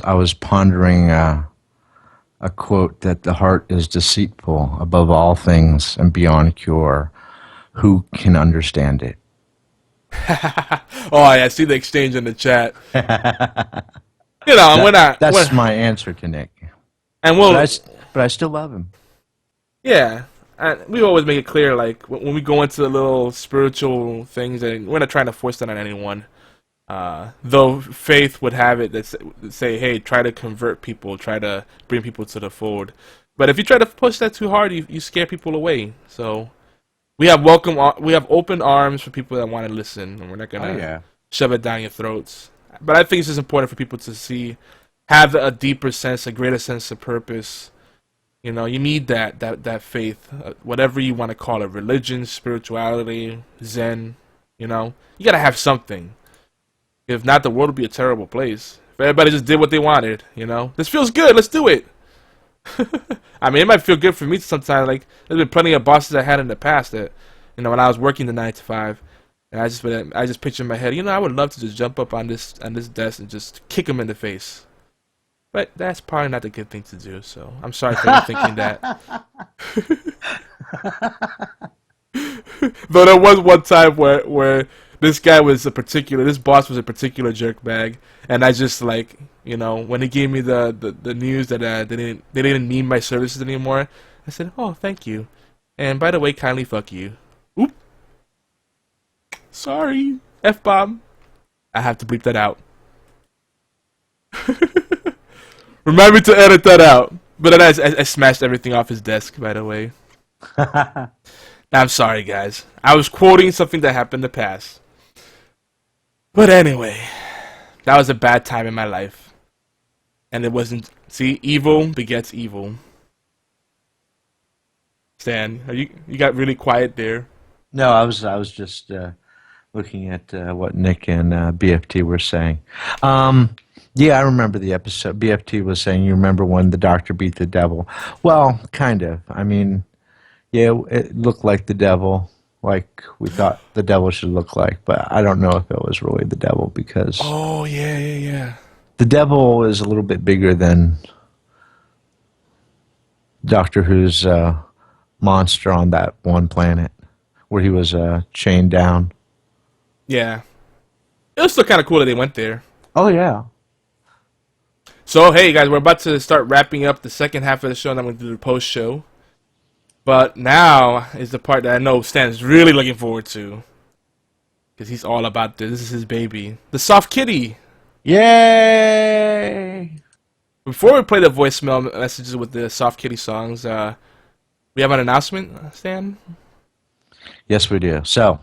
I was pondering a quote that the heart is deceitful above all things and beyond cure. Who can understand it? Oh, I see the exchange in the chat. That's my answer to Nick. And but I still love him. Yeah, and we always make it clear, like when we go into the little spiritual things, and we're not trying to force that on anyone. Though faith would have it that say, hey, try to convert people, try to bring people to the fold. But if you try to push that too hard, you scare people away. So we have open arms for people that want to listen, and we're not gonna shove it down your throats. But I think it's just important for people to have a deeper sense, a greater sense of purpose. You need that faith, whatever you want to call it, religion, spirituality, Zen. You gotta have something. If not, the world would be a terrible place. If everybody just did what they wanted, this feels good, let's do it. I mean, it might feel good for me sometimes. Like, there's been plenty of bosses I had in the past that, when I was working the 9 to 5, and I just picture in my head, I would love to just jump up on this desk and just kick them in the face. But that's probably not the good thing to do, so I'm sorry for you thinking that. Though there was one time where this boss was a particular jerkbag, and I just when he gave me the news that they didn't need my services anymore, I said, oh, thank you. And by the way, kindly fuck you. Oop. Sorry. F-bomb. I have to bleep that out. Remind me to edit that out. But then I smashed everything off his desk, by the way. I'm sorry, guys. I was quoting something that happened in the past. But anyway, that was a bad time in my life. And it wasn't... See, evil begets evil. Stan, you got really quiet there. No, I was just looking at what Nick and BFT were saying. Yeah, I remember the episode. BFT was saying, you remember when the doctor beat the devil? Well, kind of. I mean, yeah, it looked like the devil, like we thought the devil should look like, but I don't know if it was really the devil because... Oh, yeah. The devil is a little bit bigger than Doctor Who's monster on that one planet where he was chained down. Yeah. It was still kind of cool that they went there. Oh, yeah. So, hey, guys, we're about to start wrapping up the second half of the show, and I'm going to do the post-show. But now is the part that I know Stan's really looking forward to. Because he's all about this. This is his baby. The Soft Kitty. Yay! Before we play the voicemail messages with the Soft Kitty songs, we have an announcement, Stan? Yes, we do. So,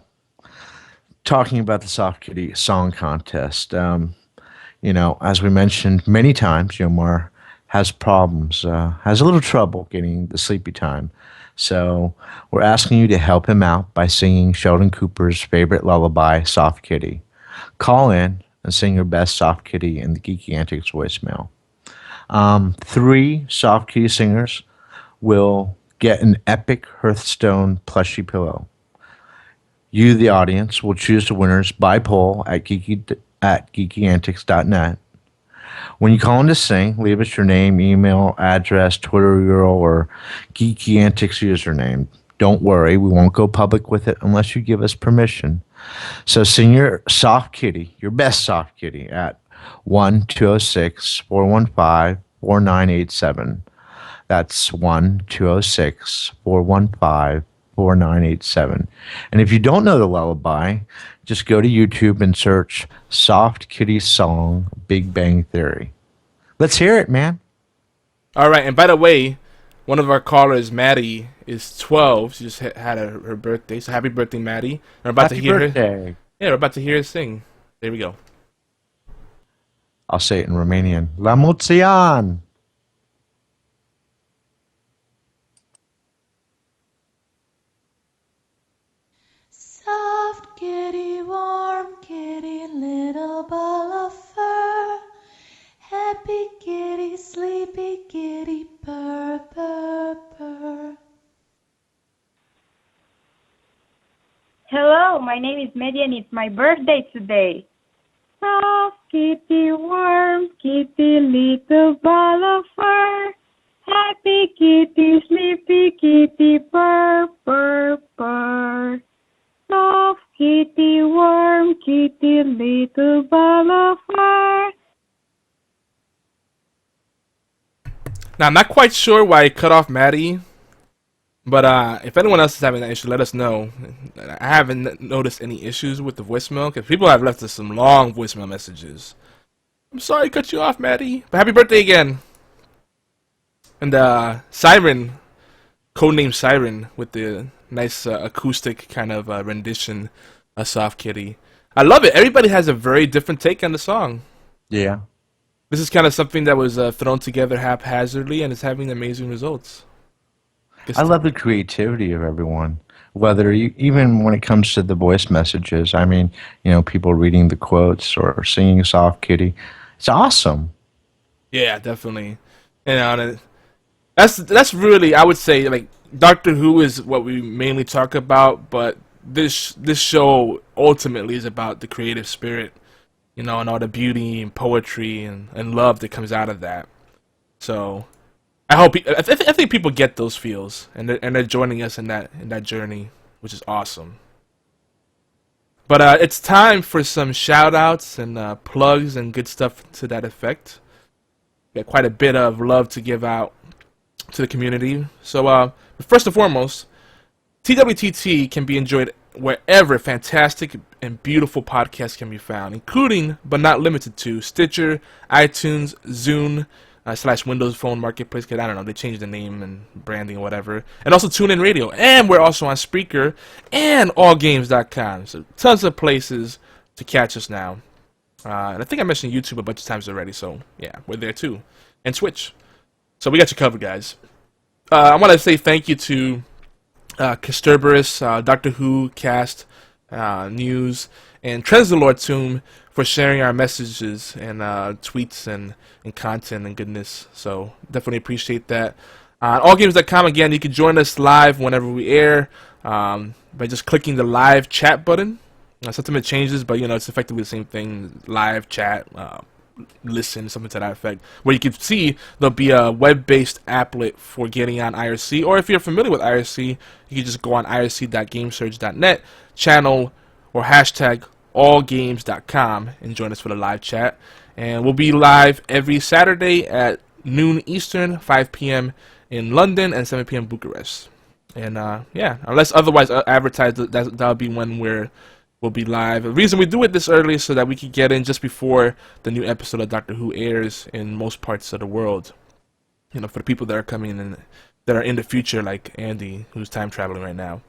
talking about the Soft Kitty Song Contest, as we mentioned many times, Yomar has problems, has a little trouble getting the sleepy time. So we're asking you to help him out by singing Sheldon Cooper's favorite lullaby, Soft Kitty. Call in and sing your best Soft Kitty in the Geeky Antics voicemail. 3 Soft Kitty singers will get an epic Hearthstone plushie pillow. You, the audience, will choose the winners by poll at geekyantics.net. When you call in to sing, leave us your name, email, address, Twitter URL, or Geeky Antics username. Don't worry, we won't go public with it unless you give us permission. So sing your soft kitty, your best soft kitty, at 1-206-415-4987. That's 1-206-415-4987. And if you don't know the lullaby, just go to YouTube and search Soft Kitty Song Big Bang Theory. Let's hear it, man. All right, and by the way, one of our callers, Maddie, is 12. She just had her birthday, so happy birthday, Maddie. We're about to hear her. Yeah, we're about to hear her sing. There we go. I'll say it in Romanian. La mulți ani! Soft kitty, warm kitty, little ball of fur. Happy kitty, sleepy kitty, purr, purr, purr. Hello, my name is Medi and it's my birthday today. Soft kitty, warm kitty, little ball of fur. Happy kitty, sleepy kitty, purr, purr, purr. Soft kitty, warm kitty, little ball of fur. Now, I'm not quite sure why I cut off Maddie, but if anyone else is having that issue, let us know. I haven't noticed any issues with the voicemail, because people have left us some long voicemail messages. I'm sorry I cut you off, Maddie, but happy birthday again. And Siren, codename Siren, with the nice acoustic kind of rendition of Soft Kitty. I love it. Everybody has a very different take on the song. Yeah. This is kind of something that was thrown together haphazardly, and it's having amazing results. I love the creativity of everyone. Whether even when it comes to the voice messages, I mean, people reading the quotes or singing Soft Kitty, it's awesome. Yeah, definitely. And that's really, I would say, like, Doctor Who is what we mainly talk about, but this show ultimately is about the creative spirit, and all the beauty and poetry and love that comes out of that. So I think people get those feels, and they're joining us in that journey, which is awesome. But it's time for some shout outs and plugs and good stuff to that effect. Got quite a bit of love to give out to the community. So first and foremost, TWTT can be enjoyed wherever fantastic and beautiful podcasts can be found, including but not limited to Stitcher, iTunes, Zune, / Windows Phone Marketplace, because I don't know, they changed the name and branding or whatever, and also TuneIn Radio, and we're also on Spreaker and allgames.com, so tons of places to catch us now. And I think I mentioned YouTube a bunch of times already, so yeah, we're there too, and Twitch. So we got you covered, guys. I want to say thank you to Casterberus, Doctor Who Cast, News, and Trenzalore Tomb for sharing our messages and tweets and content and goodness. So definitely appreciate that. On allgames.com, again, you can join us live whenever we air by just clicking the live chat button. Sometimes it changes, but it's effectively the same thing. Live chat, listen, something to that effect. Where you can see there'll be a web-based applet for getting on IRC, or if you're familiar with IRC, you can just go on irc.gamesurge.net, channel or hashtag allgames.com and join us for the live chat. And we'll be live every Saturday at noon Eastern, 5 p.m. in London and 7 p.m. Bucharest. And yeah, unless otherwise advertised, that'll be when we'll be live. The reason we do it this early is so that we can get in just before the new episode of Doctor Who airs in most parts of the world. For the people that are coming in, that are in the future, like Andy, who's time traveling right now.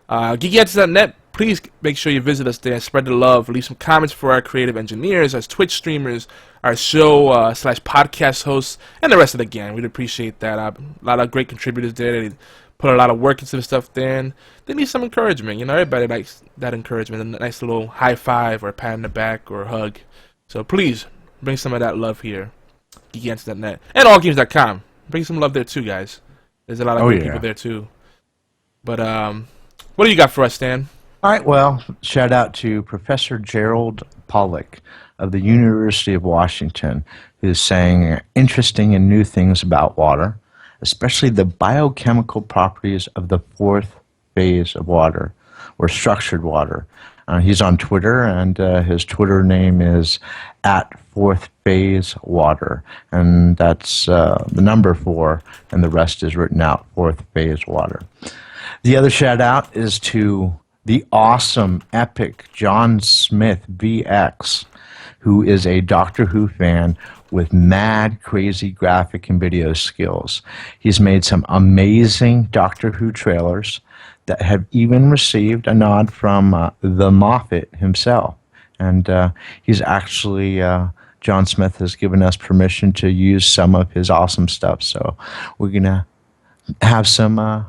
GeekyAntics.net, please make sure you visit us there, spread the love, leave some comments for our creative engineers, our Twitch streamers, our show / podcast hosts, and the rest of the gang. We'd appreciate that. A lot of great contributors there. They put a lot of work into the stuff there, and they need some encouragement. Everybody likes that encouragement, a nice little high five or a pat on the back or a hug. So please bring some of that love here. GeekyAntics.net and allgames.com. Bring some love there too, guys. There's a lot of good people there too. But what do you got for us, Stan? All right, well, shout out to Professor Gerald Pollack of the University of Washington, who's saying interesting and new things about water, especially the biochemical properties of the fourth phase of water, or structured water. He's on Twitter, and his Twitter name is at Fourth Phase Water, and that's the number 4, and the rest is written out, Fourth Phase Water. The other shout out is to the awesome, epic John Smith VX, who is a Doctor Who fan with mad, crazy graphic and video skills. He's made some amazing Doctor Who trailers that have even received a nod from the Moffat himself. And he's actually, John Smith has given us permission to use some of his awesome stuff. So we're going to have some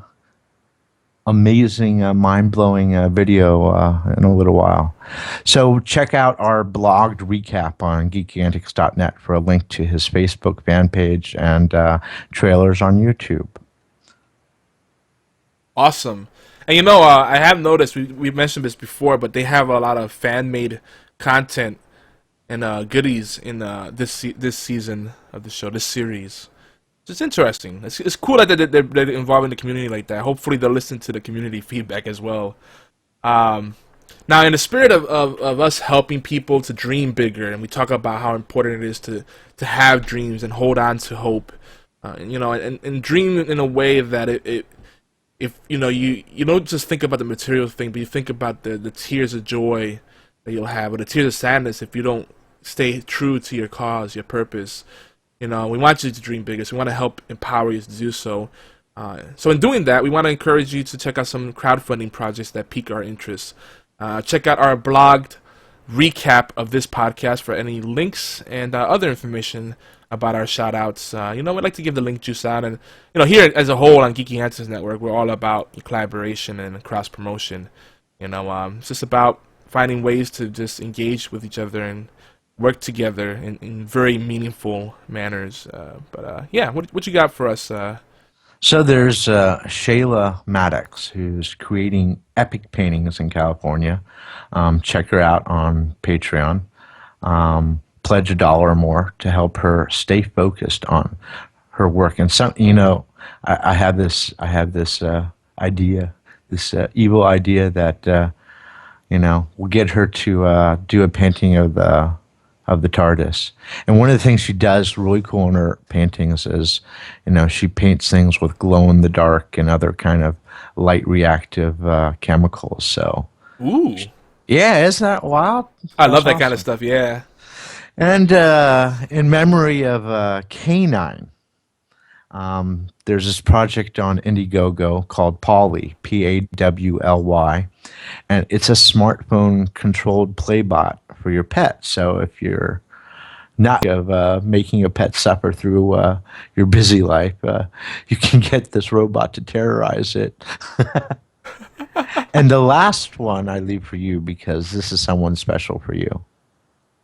amazing, mind-blowing video in a little while. So check out our blogged recap on geekyantics.net for a link to his Facebook fan page and trailers on YouTube. Awesome. And you know, I have noticed, we mentioned this before, but they have a lot of fan-made content and goodies in this season of the show, this series. It's interesting. It's cool that they're involved in the community like that. Hopefully they'll listen to the community feedback as well. Now, in the spirit of us helping people to dream bigger, and we talk about how important it is to have dreams and hold on to hope, and dream in a way that if you don't just think about the material thing, but you think about the tears of joy that you'll have, or the tears of sadness if you don't stay true to your cause, your purpose. We want you to dream bigger, so we want to help empower you to do so. So in doing that, we want to encourage you to check out some crowdfunding projects that pique our interest. Check out our blogged recap of this podcast for any links and other information about our shout-outs. We'd like to give the link juice out. And, here as a whole on Geeky Answers Network, we're all about collaboration and cross-promotion. It's just about finding ways to just engage with each other and work together in very meaningful manners. What you got for us? So there's Shayla Maddox, who's creating epic paintings in California. Check her out on Patreon. Pledge $1 or more to help her stay focused on her work. And I have this idea, this evil idea that will get her to do a painting of the TARDIS. And one of the things she does really cool in her paintings is, she paints things with glow-in-the-dark and other kind of light-reactive chemicals. So, ooh, yeah, isn't that wild? I love that kind of stuff. Yeah. And in memory of K9, there's this project on Indiegogo called Pawly, Pawly, and it's a smartphone-controlled playbot for your pet. So if you're not of making a pet suffer through your busy life, you can get this robot to terrorize it. And the last one I leave for you because this is someone special for you.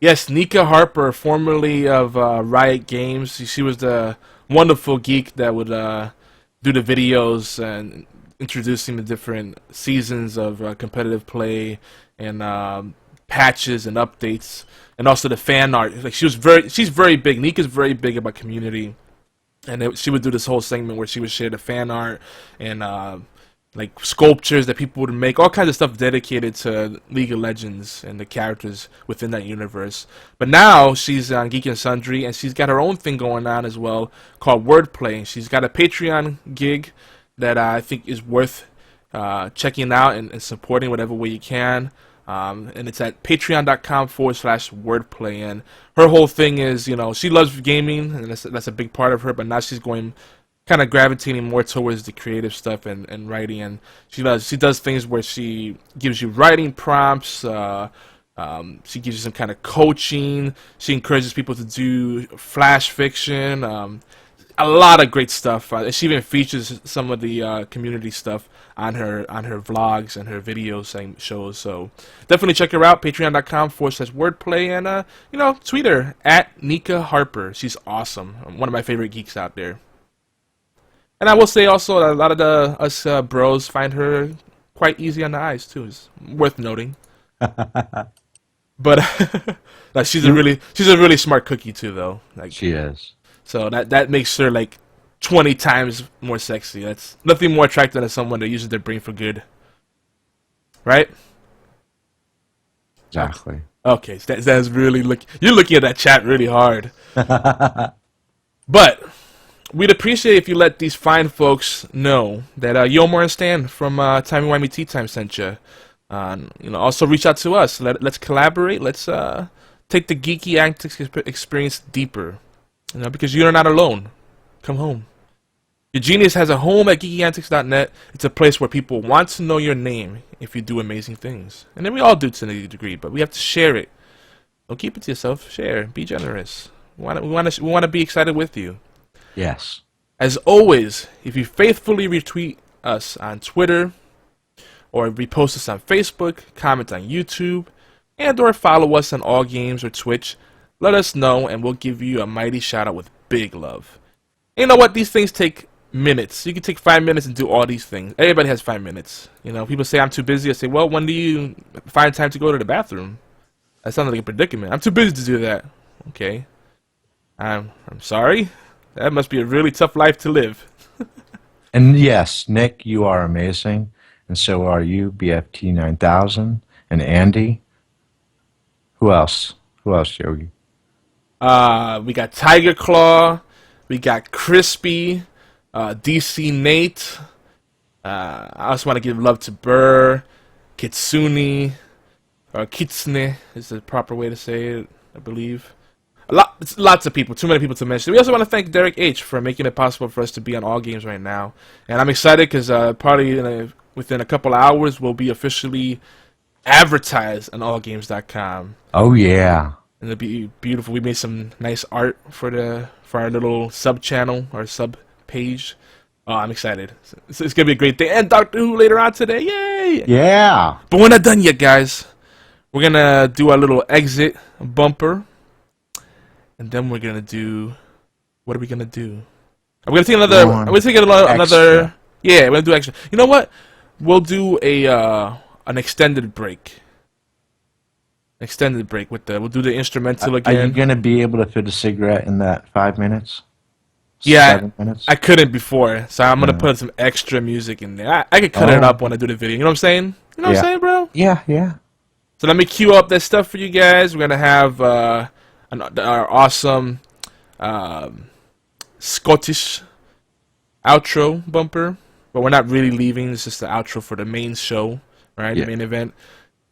Yes, Nika Harper, formerly of Riot Games. She was the wonderful geek that would do the videos and introducing the different seasons of competitive play and patches and updates, and also the fan art. She's very big. Nika's very big about community, and she would do this whole segment where she would share the fan art and sculptures that people would make, all kinds of stuff dedicated to League of Legends and the characters within that universe. But now she's on Geek and Sundry, and she's got her own thing going on as well called Wordplay. She's got a Patreon gig that I think is worth checking out and supporting whatever way you can. And it's at patreon.com/wordplay. And her whole thing is, she loves gaming, and that's a big part of her, but now she's going kind of gravitating more towards the creative stuff and writing. And she does things where she gives you writing prompts, she gives you some kind of coaching, she encourages people to do flash fiction, a lot of great stuff. She even features some of the community stuff on her vlogs and her videos and shows. So definitely check her out, patreon.com/wordplay, and tweet her at Nika Harper. She's awesome. One of my favorite geeks out there. And I will say also that a lot of us bros find her quite easy on the eyes too. It's worth noting. But like she's a really smart cookie too, though. Like She is. so that makes her like 20 times more sexy. That's nothing more attractive than someone that uses their brain for good, right? Exactly. Okay, so that's really you're looking at that chat really hard. But we'd appreciate if you let these fine folks know that Yomar and Stan from Timey-Wimey Tea Time sent you. Also reach out to us. Let's collaborate. Let's take the geeky antics experience deeper. Because you're not alone. Come home. Your genius has a home at geekyantics.net. It's a place where people want to know your name if you do amazing things. And then we all do to a degree, but we have to share it. Don't keep it to yourself. Share. Be generous. We want to be excited with you. Yes. As always, if you faithfully retweet us on Twitter, or repost us on Facebook, comment on YouTube, and or follow us on All Games or Twitch, let us know and we'll give you a mighty shout out with big love. And you know what? These things take minutes. You can take 5 minutes and do all these things. Everybody has 5 minutes. People say I'm too busy. I say, well, when do you find time to go to the bathroom? That sounds like a predicament. I'm too busy to do that. Okay. I'm sorry. That must be a really tough life to live. And yes, Nick, you are amazing. And so are you, BFT 9000, and Andy. Who else? Who else, Yogi? We got Tiger Claw. We got Crispy. DC Nate. I also want to give love to Burr. Kitsune. Or Kitsune is the proper way to say it, I believe. Lots of people. Too many people to mention. We also want to thank Derek H. for making it possible for us to be on All Games right now. And I'm excited because probably within a couple of hours we'll be officially advertised on allgames.com. Oh, yeah. And it'll be beautiful. We made some nice art for our little sub channel, our sub page. Oh, I'm excited. It's going to be a great day. And Doctor Who later on today. Yay! Yeah. But we're not done yet, guys. We're going to do our little exit bumper. And then we're going to do... What are we going to do? I'm going to take another... I'm going to take another... Yeah, we're going to do extra. You know what? We'll do an extended break. Extended break we'll do the instrumental again. Are you going to be able to fit a cigarette in that 5 minutes? Yeah, 7 minutes? I couldn't before, so I'm going to put some extra music in there. I could cut it up when I do the video. You know what I'm saying? You know what I'm saying, bro? Yeah, yeah. So let me cue up that stuff for you guys. We're going to have our awesome Scottish outro bumper. But we're not really leaving. It's just the outro for the main show, right? Yeah. The main event.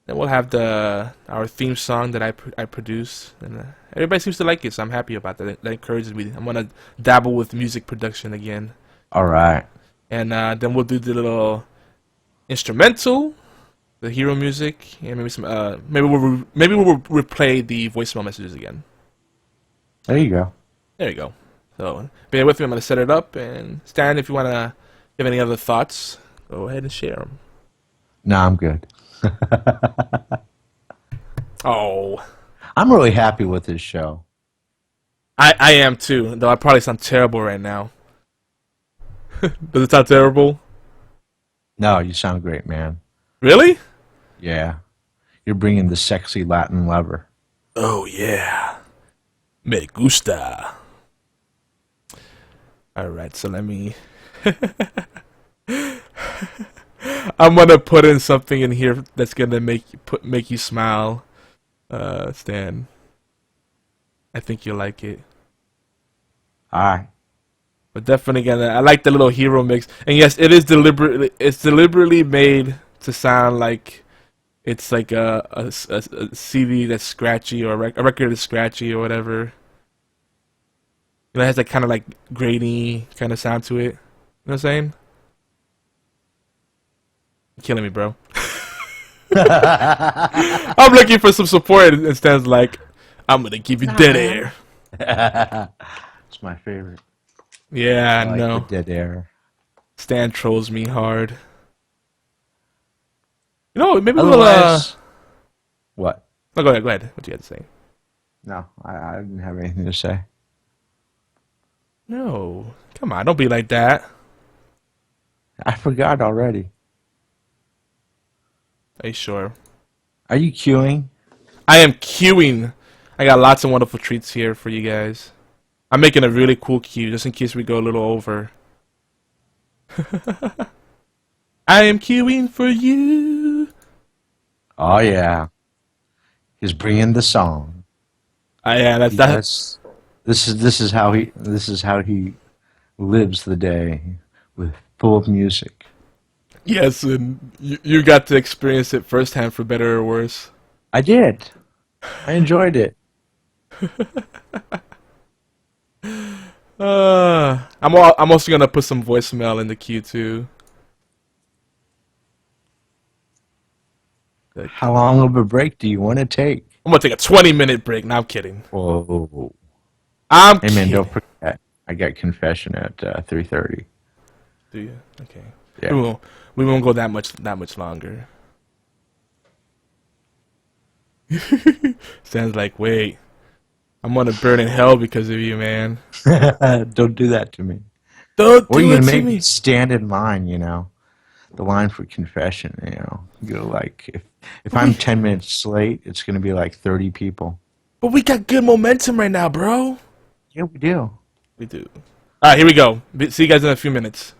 Then we'll have our theme song that I produced, and everybody seems to like it, so I'm happy about that. That encourages me. I'm gonna dabble with music production again. All right. And then we'll do the little instrumental, the hero music, and maybe some. Maybe we'll replay the voicemail messages again. There you go. There you go. So bear with me. I'm gonna set it up, and Stan, if you wanna have any other thoughts, go ahead and share them. No, I'm good. Oh, I'm really happy with this show. I am too, though I probably sound terrible right now. Does it sound terrible? No, you sound great, man. Really? Yeah. You're bringing the sexy Latin lover. Oh, yeah. Me gusta. Alright, so let me... I'm gonna put in something in here that's gonna make you smile, Stan. I think you'll like it. Alright. But definitely I like the little hero mix. And yes, it is deliberately made to sound like it's like a CD that's scratchy, or a record that's scratchy or whatever. It has that kind of like grainy kind of sound to it. You know what I'm saying? You're killing me, bro. I'm looking for some support, and Stan's like, I'm gonna give you dead air. It's my favorite. Yeah, I like know. the dead air. Stan trolls me hard. You know, maybe Otherwise, what? No, go ahead. What you had to say? No, I didn't have anything to say. No, come on, don't be like that. I forgot already. Are you sure? Are you queuing? I am queuing. I got lots of wonderful treats here for you guys. I'm making a really cool queue just in case we go a little over. I am queuing for you. Oh yeah, he's bringing the song. Yeah, that's This is how he lives the day, with full of music. yes, and you got to experience it firsthand, for better or worse. I did. I enjoyed it. I'm also gonna put some voicemail in the queue too. How long of a break do you want to take? I'm gonna take a 20-minute break. No, I'm kidding. Whoa. I'm Hey man, kidding. don't forget. I got confession at 3:30. Do you? Okay. Yeah. We won't go that much longer. Sounds like, wait, I'm gonna burn in hell because of you, man. Don't do that to me. Don't Or do you it can to make me. me stand in line, the line for confession, You go like, if I'm 10 minutes late, it's going to be like 30 people. But we got good momentum right now, bro. Yeah, we do. We do. All right, here we go. See you guys in a few minutes.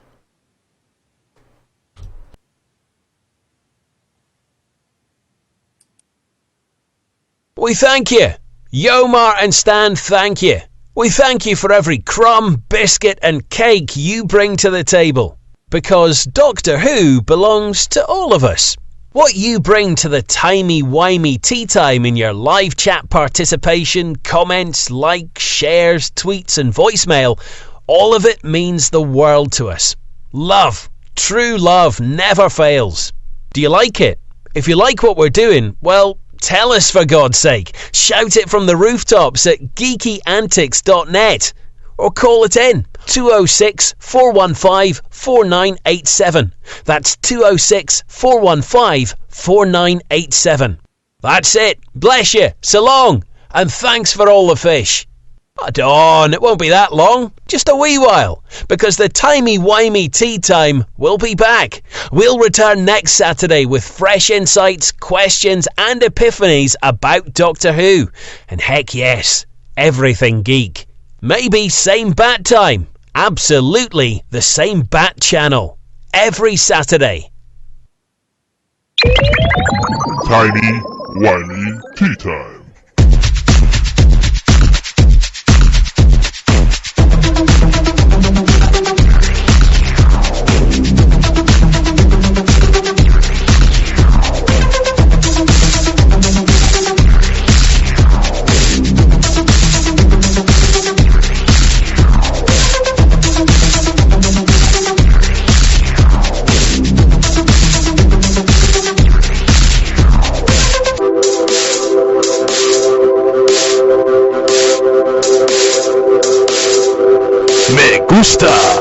We thank you. Yomar and Stan, thank you. We thank you for every crumb, biscuit and cake you bring to the table. Because Doctor Who belongs to all of us. What you bring to the Timey-Wimey tea time in your live chat participation, comments, likes, shares, tweets and voicemail, all of it means the world to us. Love, true love never fails. Do you like it? If you like what we're doing, well, tell us for God's sake. Shout it from the rooftops at geekyantics.net or call it in 206 415 4987. That's 206 415 4987. That's it. Bless you. So long. And thanks for all the fish. But on, it won't be that long, just a wee while, because the Timey-Wimey tea time will be back. We'll return next Saturday with fresh insights, questions and epiphanies about Doctor Who. And heck yes, everything geek. Maybe same bat time, absolutely the same bat channel, every Saturday. Timey-Wimey tea time. Me gusta.